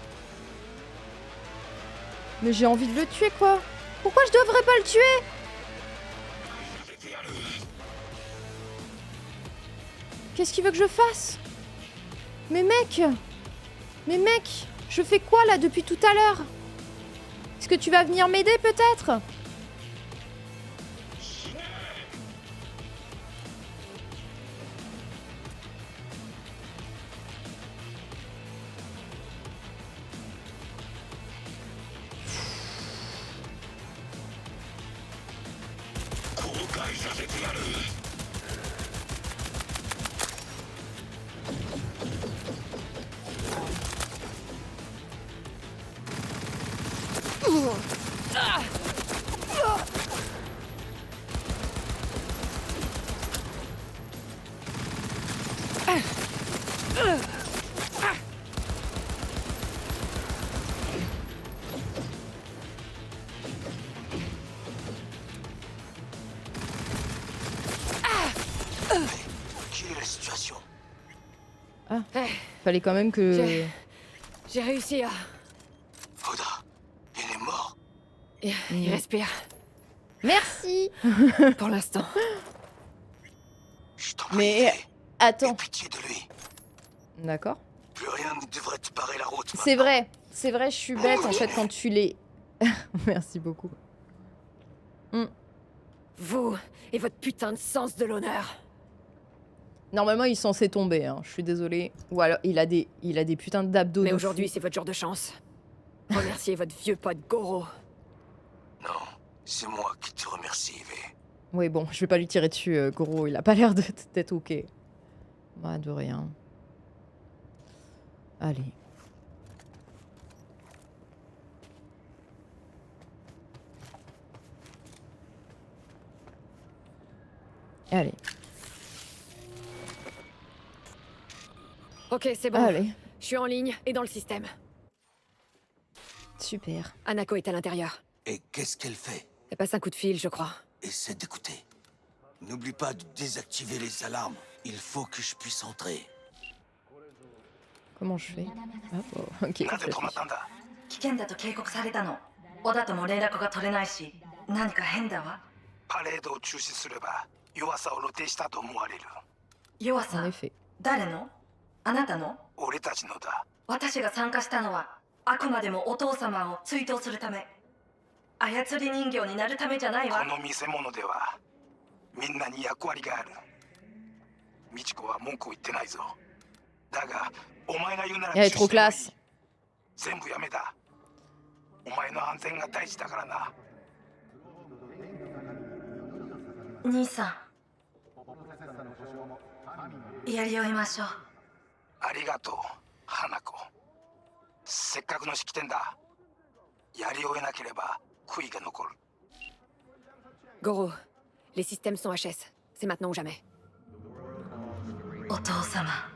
Mais j'ai envie de le tuer quoi. Pourquoi je devrais pas le tuer? Qu'est-ce qu'il veut que je fasse? Mais mec! Mais mec! Je fais quoi là depuis tout à l'heure? Est-ce que tu vas venir m'aider peut-être? Quelle est la situation? Fallait quand même que... J'ai réussi à... Faudra. Il est mort. Il respire. Merci. Pour l'instant. Je t'en prie. Mais... Aie Attends. pitié de lui. D'accord. Plus rien ne devrait te barrer la route. C'est vrai, je suis bête en fait quand tu les... Merci beaucoup. Vous et votre putain de sens de l'honneur. Normalement il est censé tomber, hein. Je suis désolée. Ou alors il a des putains d'abdos. Mais de aujourd'hui, fou. c'est votre jour de chance. Remerciez votre vieux pote Goro. Non, c'est moi qui te remercie, V. Oui bon, je vais pas lui tirer dessus, Goro, il a pas l'air d'être ok. Bah de rien. Allez. Allez, Ok, c'est bon. allez. Je suis en ligne et dans le système. Super. Anako est à l'intérieur. Et qu'est-ce qu'elle fait? Elle passe un coup de fil, je crois. Essaie d'écouter. N'oublie pas de désactiver les alarmes. Il faut que je puisse entrer. Comment je fais? Ah, oh, ok. なぜ止まったんだ？危険だと警告されたの。小田とも連絡が取れないし、何か変だわ。パレードを中止すれば弱さを露呈したと思われる。弱 En さ、 effet. 誰の？あなたの？俺たちのだ。私が参加したのは、あくまでもお父様を追悼するため。操り人形になるためじゃないわこ。の見せ物ではみんなに役割がある。美智子は文句を言ってないぞ。だがお前が言うなら Elle est trop classe. 全部やめだ。お前の安全が大事だからな。兄さん、やり終えましょう。ありがとう、花子。せっかくの式典だ。やり終えなければ悔いが残る。Goro, les systèmes sont HS. C'est maintenant ou jamais. お父様。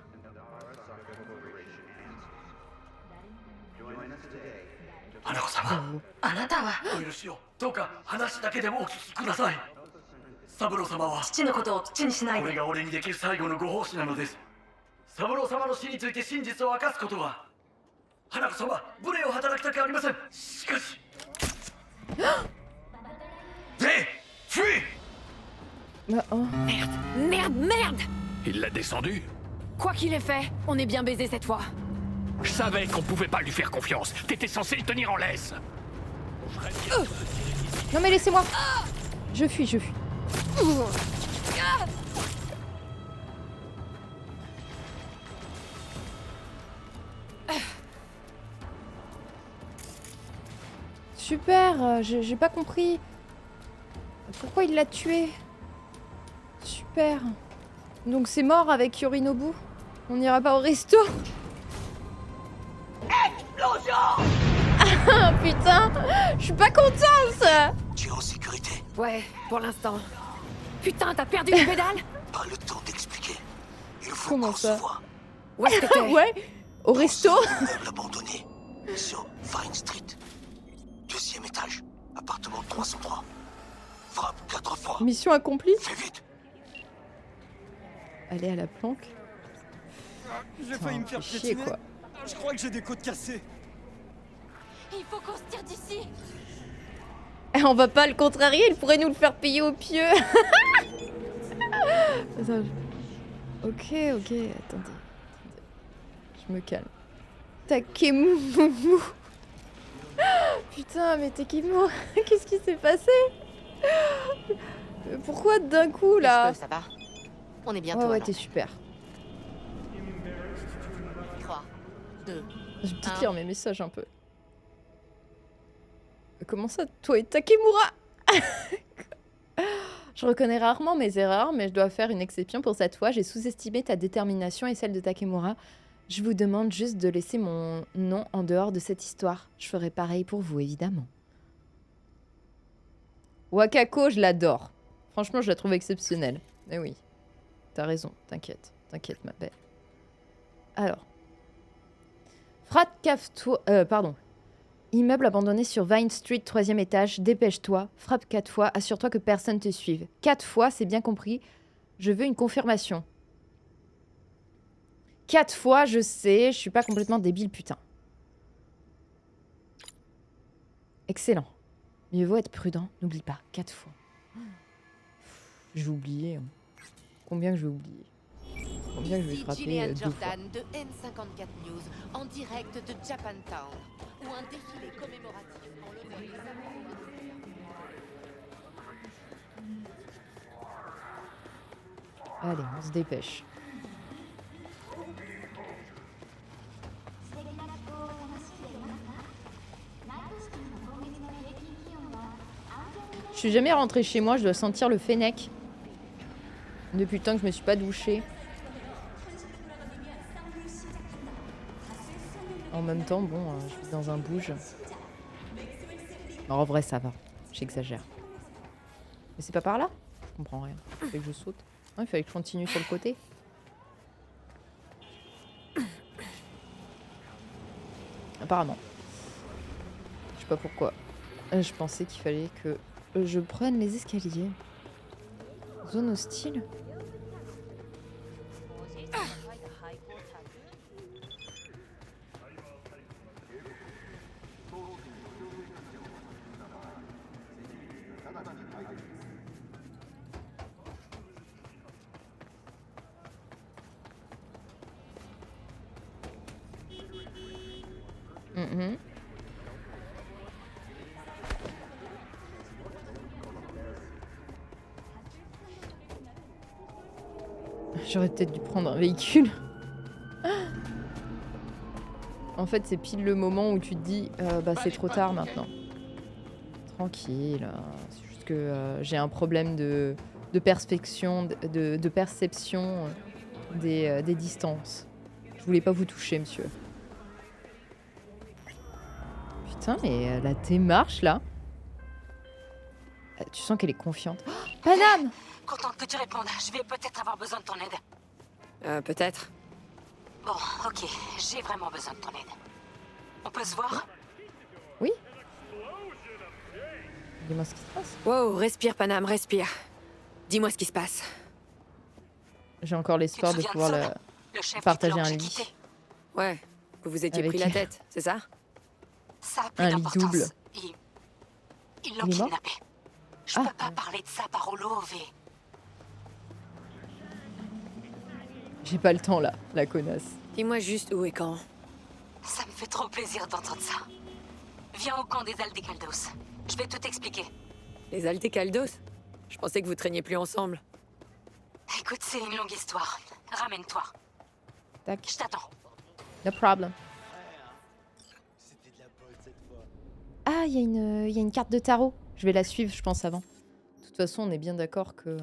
花子様、あなたはお許しを。どうか話だけでもお聞きください。三郎様は父のことを口にしないで。これが俺にできる最後のご奉仕なのです。三郎様の死について真実を明かすことは花子様、無礼を働きたくありません。しかしfuis! Bah, oh. Merde, merde, merde! Il l'a descendu. Quoi qu'il ait fait, on est bien baisé cette fois. Je savais qu'on pouvait pas lui faire confiance. T'étais censé le tenir en laisse. Non mais laissez-moi. Je fuis, je fuis. Super, j'ai pas compris. Pourquoi il l'a tué? Super. Donc c'est mort avec Yorinobu. On n'ira pas au resto. Explosion. Ah putain, je suis pas contente. Tu es en sécurité? Ouais, pour l'instant. Putain, t'as perdu les pédales? Pas le temps d'expliquer. Il faut Comment qu'on ça? se voit. Où est-ce que t'es? Ouais, au resto. Dans un immeuble abandonné. Sur Vine Street. 2e étage. Appartement 303. Frappe 4 fois. Mission accomplie. Fais vite. Aller à la planque. J'ai failli me faire chier piétiner. quoi. Je crois que j'ai des côtes cassées. Il faut qu'on se tire d'ici. On va pas le contrarier, il pourrait nous le faire payer au pieu. Attends, ok, attendez. Je me calme. Takemou. Putain, mais Takemou, qu'est-ce qui s'est passé? Pourquoi d'un coup là? Ça va. On est bientôt. Ouais, t'es super. 3, 2. Je vais peut-être lire mes messages un peu. Comment ça, toi et Takemura? Je reconnais rarement mes erreurs, mais je dois faire une exception pour cette fois. J'ai sous-estimé ta détermination et celle de Takemura. Je vous demande juste de laisser mon nom en dehors de cette histoire. Je ferai pareil pour vous, évidemment. Wakako, je l'adore. Franchement, je la trouve exceptionnelle. Mais oui, t'as raison, t'inquiète, ma belle. Alors. Frappe-toi... pardon. Immeuble abandonné sur Vine Street, 3e étage. Dépêche-toi, frappe 4 fois, assure-toi que personne te suive. 4 fois, c'est bien compris. Je veux une confirmation. 4 fois, je sais, je suis pas complètement débile, putain. Excellent. Mieux vaut être prudent, n'oublie pas, 4 fois. Je vais oublier. Combien que je vais oublier? Combien que je vais frapper Gillian 2 fois? Jordan de N54 News en direct de Japantown, où un défilé commémoratif en l'honneur des Allez, on se dépêche. Je suis jamais rentrée chez moi, je dois sentir le fennec. Depuis le temps que je me suis pas douchée. En même temps, bon, je suis dans un bouge. Alors, en vrai, ça va. J'exagère. Mais c'est pas par là? Je comprends rien. Il fallait que je saute. Non, il fallait que je continue sur le côté. Apparemment. Je sais pas pourquoi. Je pensais qu'il fallait que je prenne les escaliers. Zone hostile. J'aurais peut-être dû prendre un véhicule. En fait, c'est pile le moment où tu te dis bah c'est trop tard maintenant. Tranquille. C'est juste que j'ai un problème de perception des distances. Je voulais pas vous toucher, monsieur. Putain, mais la démarche là. Tu sens qu'elle est confiante. Oh, Paname! Contente que tu répondes. Je vais peut-être avoir besoin de ton aide. Peut-être. Bon, ok. J'ai vraiment besoin de ton aide. On peut se voir? Oui. Dis-moi ce qui se passe. Wow, respire, Panam, respire. Dis-moi ce qui se passe. J'ai encore l'espoir de pouvoir partager un lit. Ouais, vous vous étiez Avec pris la tête, c'est ça? Ça a plus un lit d'importance. double. Ils l'ont kidnappé. Je peux pas parler de ça par Olov et... J'ai pas le temps là, la connasse. Dis-moi juste où et quand. Ça me fait trop plaisir d'entendre ça. Viens au camp des Aldecaldos. Je vais tout expliquer. Les Aldecaldos? Je pensais que vous traîniez plus ensemble. Écoute, c'est une longue histoire. Ramène-toi. Tac. Je t'attends. No problem. Ah, il y a une carte de tarot. Je vais la suivre, je pense, avant. De toute façon, on est bien d'accord que...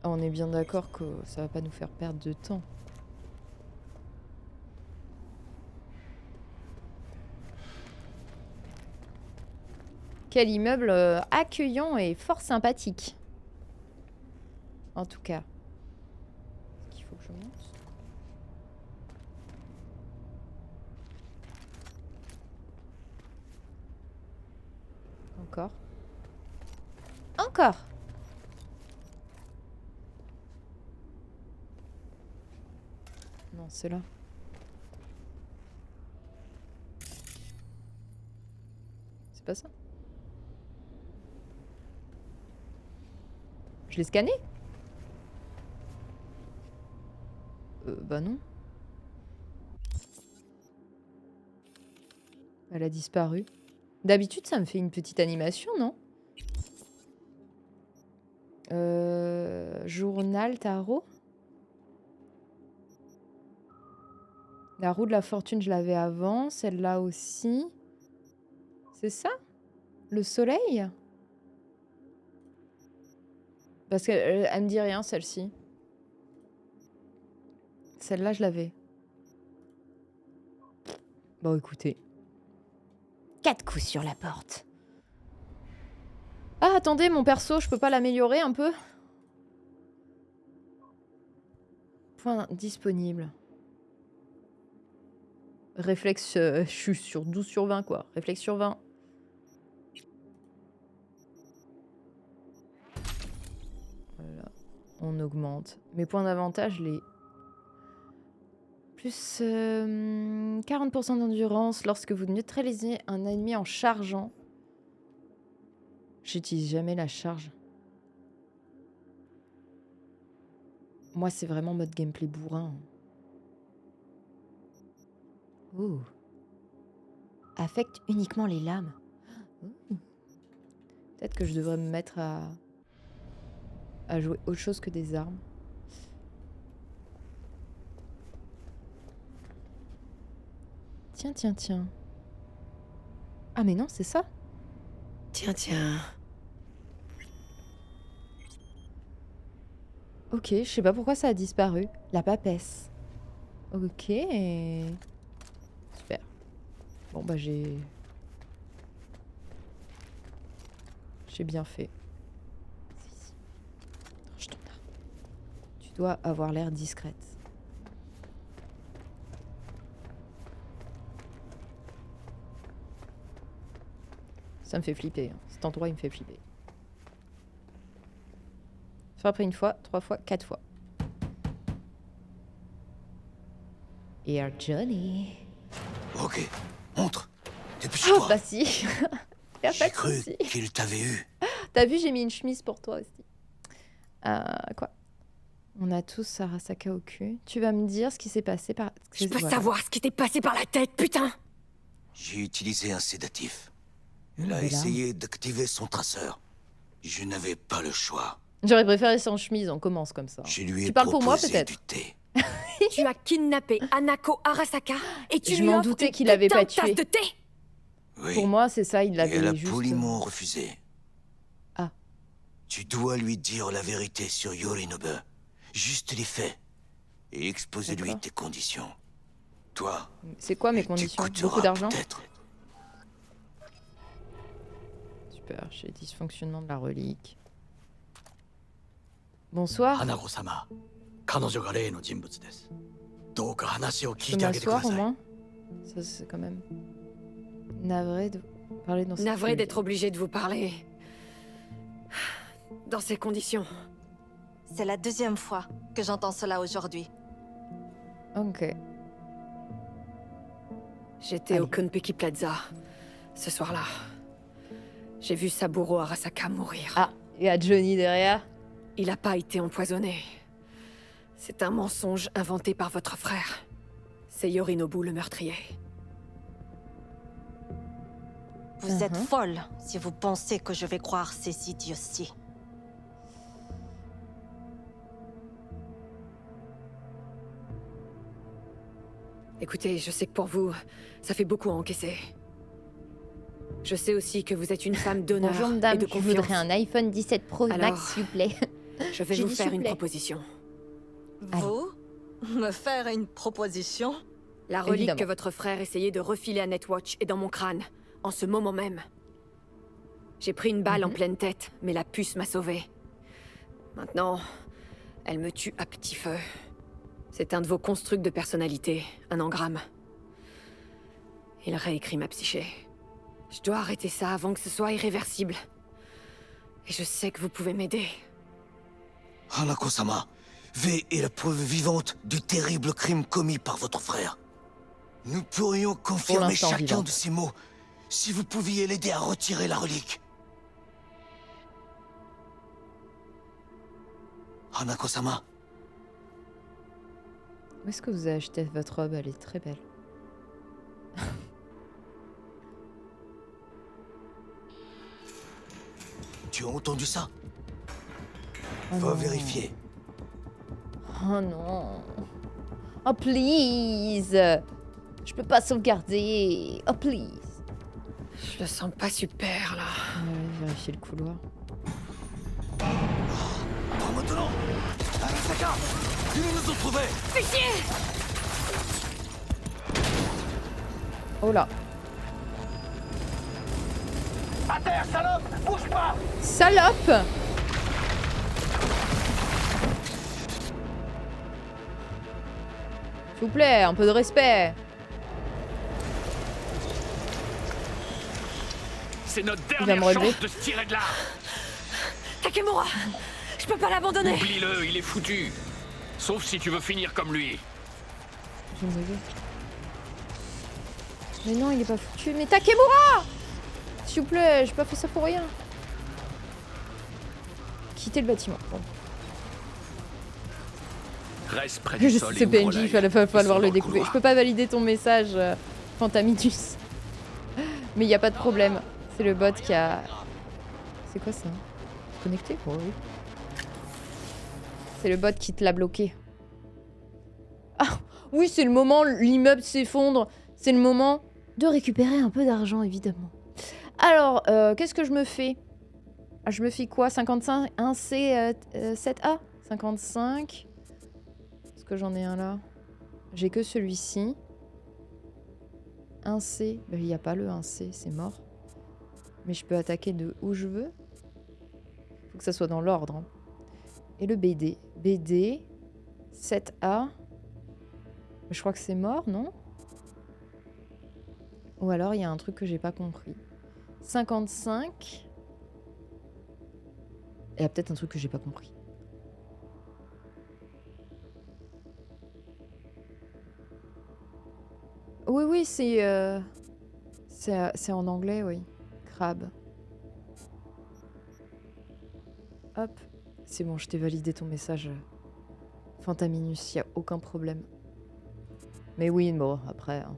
On est bien d'accord que ça va pas nous faire perdre de temps. Quel immeuble accueillant et fort sympathique. En tout cas. Est-ce qu'il faut que je monte ? Encore. Encore. Non, c'est là. c'est pas ça. Je l'ai scanné? Bah non. Elle a disparu. D'habitude, ça me fait une petite animation, non? Journal tarot. La roue de la fortune, je l'avais avant. Celle-là aussi. C'est ça? Le soleil? Parce qu'elle elle me dit rien, celle-ci. Celle-là, je l'avais. Bon, écoutez. 4 coups sur la porte. Ah, attendez, mon perso, je peux pas l'améliorer un peu? Point disponible. Réflexe, je suis sur 12 sur 20, quoi. Réflexe sur 20. Voilà. On augmente. Mes points d'avantage, les... Plus 40% d'endurance lorsque vous neutralisez un ennemi en chargeant. J'utilise jamais la charge. Moi, c'est vraiment mode gameplay bourrin. Ouh. Affecte uniquement les lames. Ouh. Peut-être que je devrais me mettre à jouer autre chose que des armes. Tiens, tiens, tiens. Ah mais non, c'est ça. Tiens, tiens. Ok, je sais pas pourquoi ça a disparu. La papesse. Ok. Super. Bon bah j'ai bien fait. C'est ici. Je t'en ai. Tu dois avoir l'air discrète. Ça me fait flipper. Hein. Cet endroit, il me fait flipper. Après une fois, 3 fois, 4 fois. Here Johnny. Ok, montre. Dépêche-toi. Oh bah si. J'ai cru qu'il t'avait eu. T'as vu, j'ai mis une chemise pour toi aussi. Quoi? On a tous Arasaka au cul. Tu vas me dire ce qui s'est passé par... Je peux savoir ce qui t'est passé par la tête, putain! J'ai utilisé un sédatif. Elle a essayé d'activer son traceur. Je n'avais pas le choix. J'aurais préféré sans chemise, on commence comme ça. Je lui ai tu parles pour moi proposé peut-être? du thé. Tu as kidnappé Hanako Arasaka et tu Je lui m'en offres doutais une qu'il l'avait putain pas de tasse tué. de thé. Oui. Pour moi, c'est ça, il Et l'avait elle a juste... poliment refusé. Ah. Tu dois lui dire la vérité sur Yorinobu. Juste les faits. Et exposer-lui D'accord. tes conditions. Toi, C'est quoi mes elle conditions? t'écoutera Beaucoup d'argent? peut-être. Super, j'ai dysfonctionnement de la relique. Bonsoir. Je peux m'asseoir au moins? Ça, c'est quand même... Navré de parler dans cette... Navré d'être obligé de vous parler. Dans ces conditions. C'est la 2e fois que j'entends cela aujourd'hui. Ok. J'étais au Konpeki Plaza, ce soir-là. J'ai vu Saburo Arasaka mourir. Ah, il y a Johnny derrière. Il n'a pas été empoisonné. C'est un mensonge inventé par votre frère. C'est Yorinobu le meurtrier. Vous êtes folle si vous pensez que je vais croire ces idioties. Écoutez, je sais que pour vous, ça fait beaucoup à encaisser. Je sais aussi que vous êtes une femme d'honneur Bonjour et madame, de je confiance. voudrais un iPhone 17 Pro Alors, Max, s'il vous plaît. Je vais J'ai vous dit faire s'il vous une plaît. proposition. Vous? Me faire une proposition? La relique Évidemment. que votre frère essayait de refiler à Netwatch est dans mon crâne, en ce moment même. J'ai pris une balle en pleine tête, mais la puce m'a sauvée. Maintenant, elle me tue à petit feu. C'est un de vos constructs de personnalité, un engramme. Il réécrit ma psyché. Je dois arrêter ça avant que ce soit irréversible. Et je sais que vous pouvez m'aider. Hanako-sama, V est la preuve vivante du terrible crime commis par votre frère. Nous pourrions confirmer l'instant, chacun vivante. de ces mots Si vous pouviez l'aider à retirer la relique. Hanako-sama. Où est-ce que vous avez acheté votre robe? Elle est très belle. Tu as entendu ça? Oh Va non. vérifier. Oh non. Oh please. Je peux pas sauvegarder. Oh please. Je le sens pas super, là. Ouais, vérifier le couloir. Attends maintenant. Arasaka, ils nous ont trouvés. Pitié! Oh là. À terre, salope! Bouge pas! Salope! S'il vous plaît, un peu de respect. C'est notre Il va me dernière relever. chance de se tirer de là! Takemura! Je peux pas l'abandonner! Oublie-le, il est foutu! Sauf si tu veux finir comme lui. Je vais me lever. Mais non, il est pas foutu. Mais Takemura! S'il vous plaît, j'ai pas fait ça pour rien. Quitter le bâtiment. Bon. Reste près du sol C'est et ouvre PNJ, l'œil. il va falloir Ils sont le dans découper. couloir. Je peux pas valider ton message, Fantamitus. Mais il y a pas de problème. C'est le bot qui a... C'est quoi ça? Connecté? Oh, oui. C'est le bot qui te l'a bloqué. Ah oui, c'est le moment, l'immeuble s'effondre. C'est le moment de récupérer un peu d'argent, évidemment. Alors, qu'est-ce que je me fais? Ah, je me fais quoi? 55? 1C 7A? 55. Est-ce que j'en ai un là? J'ai que celui-ci. 1C. Ben, il n'y a pas le 1C, c'est mort. Mais je peux attaquer de où je veux. Faut que ça soit dans l'ordre. Hein. Et le BD. BD. 7A. Je crois que c'est mort, non? Ou alors il y a un truc que j'ai pas compris. 55. Il y a peut-être un truc que j'ai pas compris. Oui, oui, c'est en anglais, oui. Crabe. Hop. C'est bon, je t'ai validé ton message. Fantaminus, il n'y a aucun problème. Mais oui, bon, après, hein,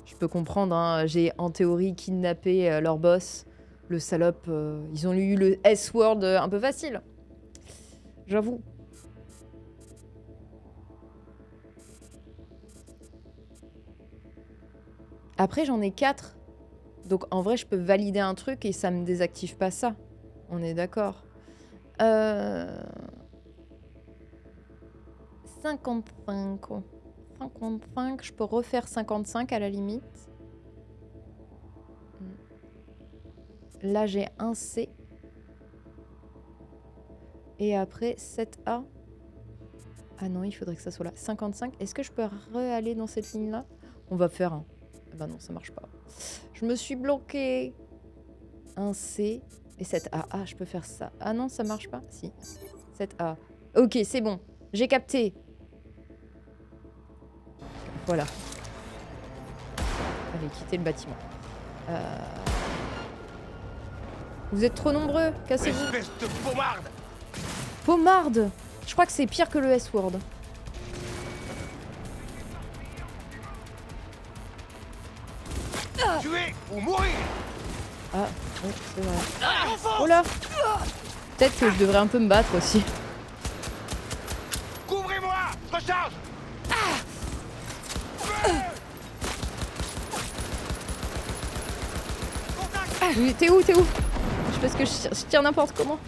je peux comprendre. Hein, j'ai en théorie kidnappé leur boss, le salope. Ils ont eu le S-word un peu facile. J'avoue. Après, j'en ai 4. Donc, en vrai, je peux valider un truc et ça me désactive pas ça. On est d'accord. 55. 55. Je peux refaire 55 à la limite. Là, j'ai un C. Et après, 7A. Ah non, il faudrait que ça soit là. 55. Est-ce que je peux re-aller dans cette ligne-là? On va faire un. Bah non, ça marche pas. Je me suis bloquée. Un C et 7A. Ah, je peux faire ça. Ah non, ça marche pas? Si. 7A. Ok, c'est bon. J'ai capté. Voilà. Allez, quitter le bâtiment. Vous êtes trop nombreux. Cassez-vous. Espèce de pommarde! Pommarde. Je crois que c'est pire que le S-word. Tuer ou mourir! Ah, oui, c'est vrai. Oh là! Peut-être que je devrais un peu me battre aussi. Couvrez-moi! Recharge! Oui, t'es où? T'es où? Parce que je tire n'importe comment.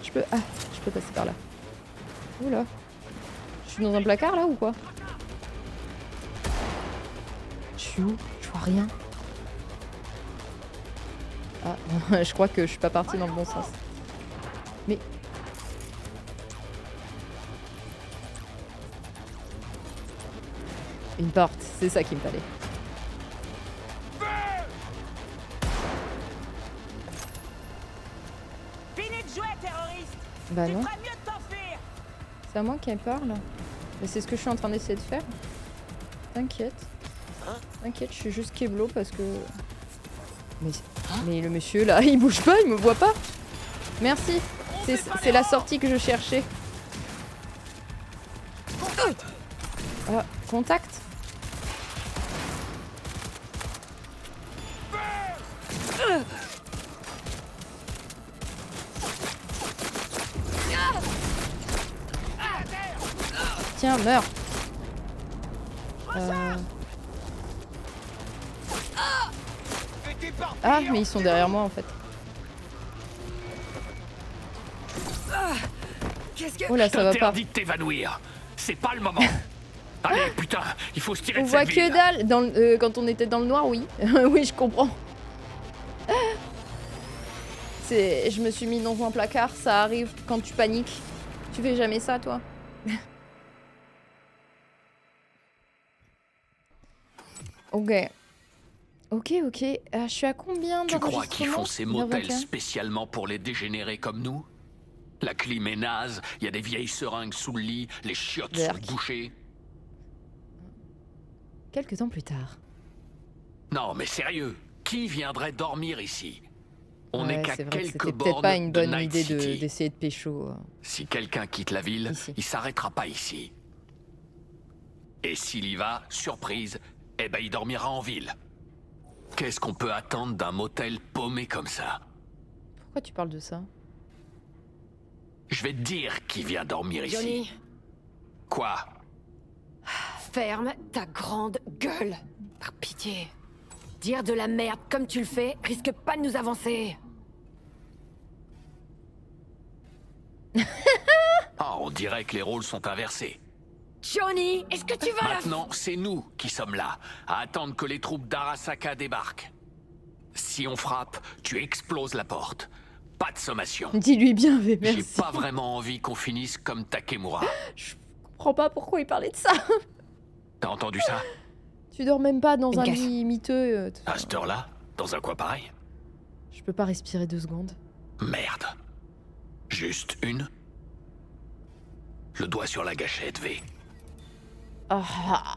Je peux... Ah, je peux passer par là. Oula. Je suis dans un placard là ou quoi? Je suis où? Je vois rien. Ah, je crois que je suis pas partie dans le bon sens. Mais... Une porte, c'est ça qu'il me fallait. Fini de jouer, terroriste! Bah Tu non. ferais mieux de t'enfuir! C'est à moi qu'elle parle. Mais c'est ce que je suis en train d'essayer de faire. T'inquiète. T'inquiète, je suis juste Keblo parce que... Mais le monsieur là, il bouge pas, il me voit pas. Merci. C'est la sortie que je cherchais. Ah, contact. Tiens, meurs. Ah, mais ils sont derrière moi en fait. Oh là, ça va pas. T'interdis de t'évanouir. C'est pas le moment. Allez, putain, il faut se tirer On de voit cette ville. que dalle. Quand on était dans le noir, oui. Oui, je comprends. Je me suis mis dans un placard, ça arrive quand tu paniques. Tu fais jamais ça, toi? Ok. Ok. Je suis à combien Tu crois qu'ils d'enregistrements? font ces motels spécialement pour les dégénérés comme nous? La clim est naze, il y a des vieilles seringues sous le lit, les chiottes sous le boucher. Quelques temps plus tard. Non, mais sérieux, qui viendrait dormir ici? On Ouais, n'est qu'à c'est vrai que quelques c'était peut-être bornes pas une de bonne Night idée City. d'essayer de pécho. Si quelqu'un quitte la ville, il s'arrêtera pas ici. Et s'il y va, surprise, eh ben il dormira en ville. Qu'est-ce qu'on peut attendre d'un motel paumé comme ça? Pourquoi tu parles de ça? Je vais te dire qui vient dormir ici. Johnny, Quoi? ferme ta grande gueule. Par pitié. Dire de la merde comme tu le fais risque pas de nous avancer. Ah, on dirait que les rôles sont inversés. Johnny, est-ce que tu vas Maintenant, c'est nous qui sommes là, à attendre que les troupes d'Arasaka débarquent. Si on frappe, tu exploses la porte. Pas de sommation. Dis-lui bien, mais J'ai merci. pas vraiment envie qu'on finisse comme Takemura. Je comprends pas pourquoi il parlait de ça. T'as entendu ça? Tu dors même pas dans Une un caisse. lit miteux. À cette heure-là? Dans un coin pareil? Je peux pas respirer 2 secondes. Merde. Juste une? Le doigt sur la gâchette, V. Ah.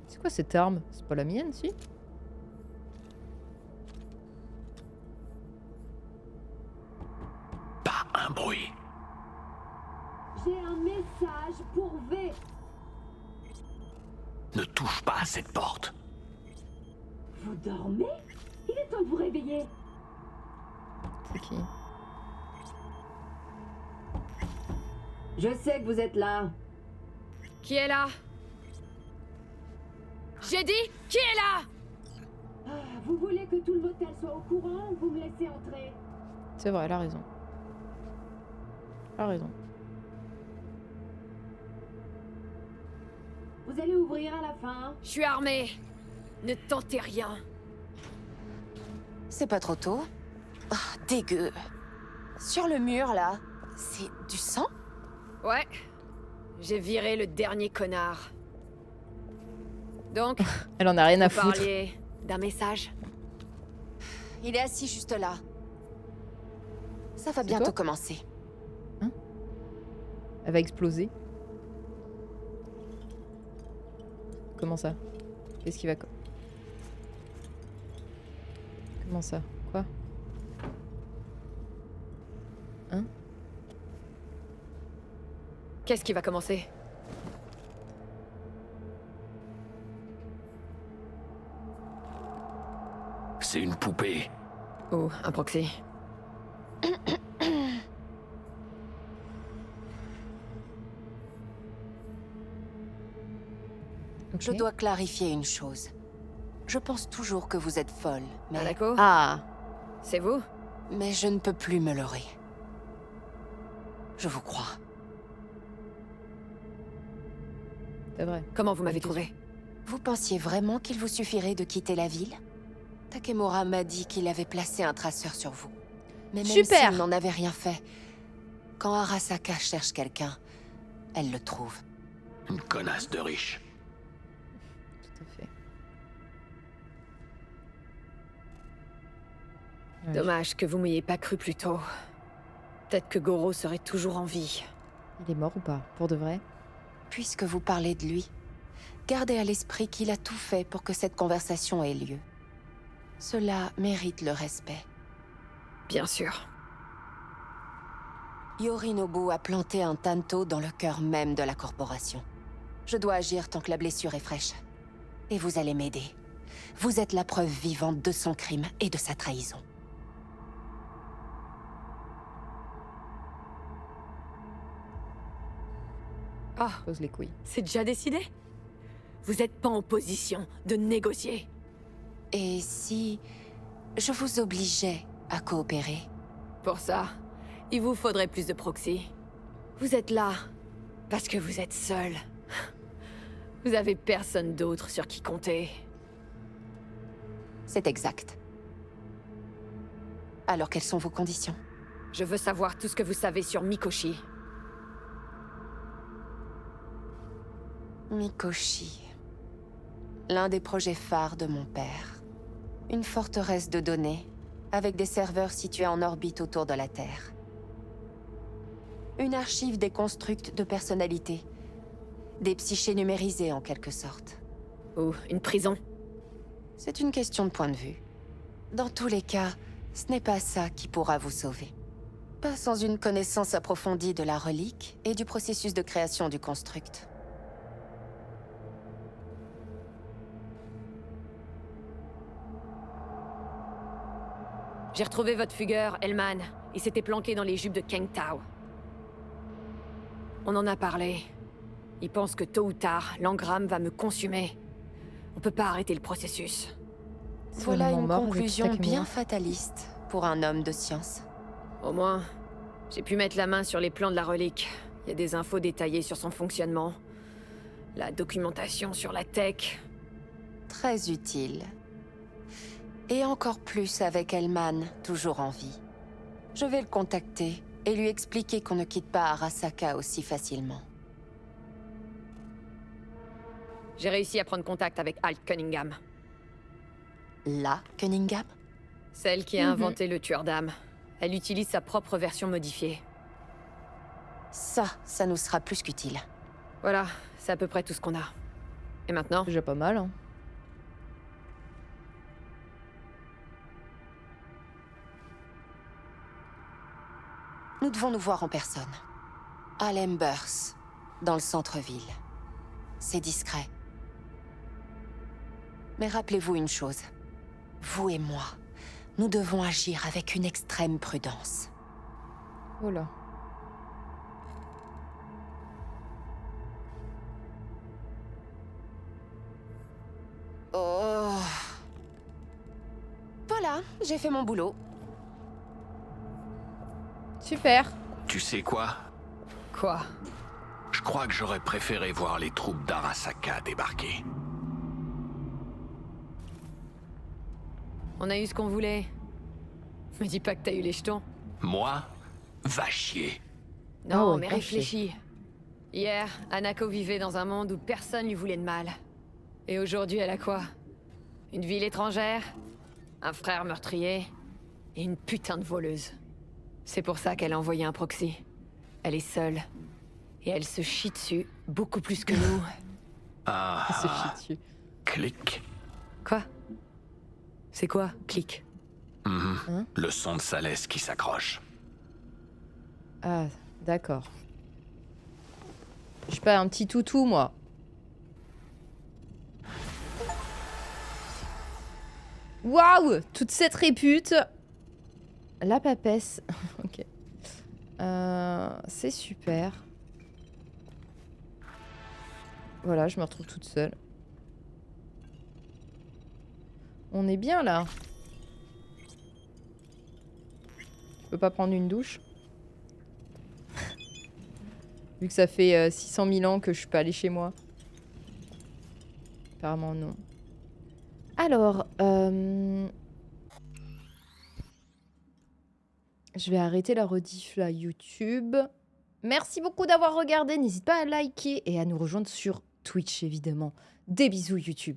C'est quoi cette arme? C'est pas la mienne, si? Pas un bruit. J'ai un message pour V. Ne touche pas à cette porte. Vous dormez? Il est temps de vous réveiller. C'est qui? Je sais que vous êtes là. Qui est là? J'ai dit, qui est là? Vous voulez que tout le motel soit au courant ou vous me laissez entrer? C'est vrai, elle a raison. Elle a raison. Vous allez ouvrir à la fin. Je suis armée. Ne tentez rien. C'est pas trop tôt? Ah, dégueu. Sur le mur, là, c'est du sang? Ouais. J'ai viré le dernier connard. Donc, Elle en a rien à vous foutre. parliez d'un message? Il est assis juste là. Ça va C'est bientôt toi commencer. Elle va exploser. Comment ça? Qu'est-ce qui va... Comment ça? Quoi? Hein? Qu'est-ce qui va commencer? C'est une poupée. Oh, un proxy. Je dois clarifier une chose. Je pense toujours que vous êtes folle, mais... Hanako? Ah! C'est vous? Mais je ne peux plus me leurrer. Je vous crois. C'est vrai. Comment vous m'avez trouvé? Vous pensiez vraiment qu'il vous suffirait de quitter la ville? Takemura m'a dit qu'il avait placé un traceur sur vous. Mais même Super. s'il n'en avait rien fait, quand Arasaka cherche quelqu'un, elle le trouve. Une connasse de riche. Tout à fait. Ouais, Dommage que vous m'ayez pas cru plus tôt. Peut-être que Goro serait toujours en vie. Il est mort ou pas? Pour de vrai? Puisque vous parlez de lui, gardez à l'esprit qu'il a tout fait pour que cette conversation ait lieu. Cela mérite le respect. Bien sûr. Yorinobu a planté un tanto dans le cœur même de la corporation. Je dois agir tant que la blessure est fraîche. Et vous allez m'aider. Vous êtes la preuve vivante de son crime et de sa trahison. Ah, Pose les couilles. c'est déjà décidé? Vous êtes pas en position de négocier. Et si je vous obligeais à coopérer? Pour ça, il vous faudrait plus de proxy. Vous êtes là parce que vous êtes seul. Vous avez personne d'autre sur qui compter. C'est exact. Alors quelles sont vos conditions? Je veux savoir tout ce que vous savez sur Mikoshi. Mikoshi. L'un des projets phares de mon père. Une forteresse de données, avec des serveurs situés en orbite autour de la Terre. Une archive des constructs de personnalités. Des psychés numérisés en quelque sorte. Ou une prison. C'est une question de point de vue. Dans tous les cas, ce n'est pas ça qui pourra vous sauver. Pas sans une connaissance approfondie de la relique et du processus de création du construct. J'ai retrouvé votre fugueur, Hellman. Il s'était planqué dans les jupes de Kang Tao. On en a parlé. Il pense que tôt ou tard, l'engramme va me consumer. On peut pas arrêter le processus. Voilà une mort avec conclusion Takemura. bien fataliste pour un homme de science. Au moins, j'ai pu mettre la main sur les plans de la relique. Il y a des infos détaillées sur son fonctionnement. La documentation sur la tech. Très utile. Et encore plus avec Hellman, toujours en vie. Je vais le contacter et lui expliquer qu'on ne quitte pas Arasaka aussi facilement. J'ai réussi à prendre contact avec Alt Cunningham. Là, Cunningham? Celle qui a inventé le tueur d'âme. Elle utilise sa propre version modifiée. Ça nous sera plus qu'utile. Voilà, c'est à peu près tout ce qu'on a. Et maintenant? Déjà pas mal, hein. Nous devons nous voir en personne. À l'Embers, dans le centre-ville. C'est discret. Mais rappelez-vous une chose. Vous et moi, nous devons agir avec une extrême prudence. Oh là. Oh. Voilà, j'ai fait mon boulot. Super. Tu sais quoi? Quoi? Je crois que j'aurais préféré voir les troupes d'Arasaka débarquer. On a eu ce qu'on voulait. Me dis pas que t'as eu les jetons. Moi? Va chier. Non, Ah ouais, mais va réfléchis. Hier, Hanako vivait dans un monde où personne lui voulait de mal. Et aujourd'hui, elle a quoi? Une ville étrangère, un frère meurtrier et une putain de voleuse. C'est pour ça qu'elle a envoyé un proxy. Elle est seule. Et elle se chie dessus beaucoup plus que nous. Ah, Il se chie dessus. clic. Quoi? C'est quoi, clic? Hein? Le son de sa laisse qui s'accroche. Ah, d'accord. Je suis pas un petit toutou, moi. Waouh! Toute cette répute. La papesse. Ok. C'est super. Voilà, je me retrouve toute seule. On est bien là. Je peux pas prendre une douche. Vu que ça fait 600 000 ans que je suis pas allée chez moi. Apparemment non. Alors, je vais arrêter la rediff là, YouTube. Merci beaucoup d'avoir regardé. N'hésite pas à liker et à nous rejoindre sur Twitch évidemment. Des bisous YouTube.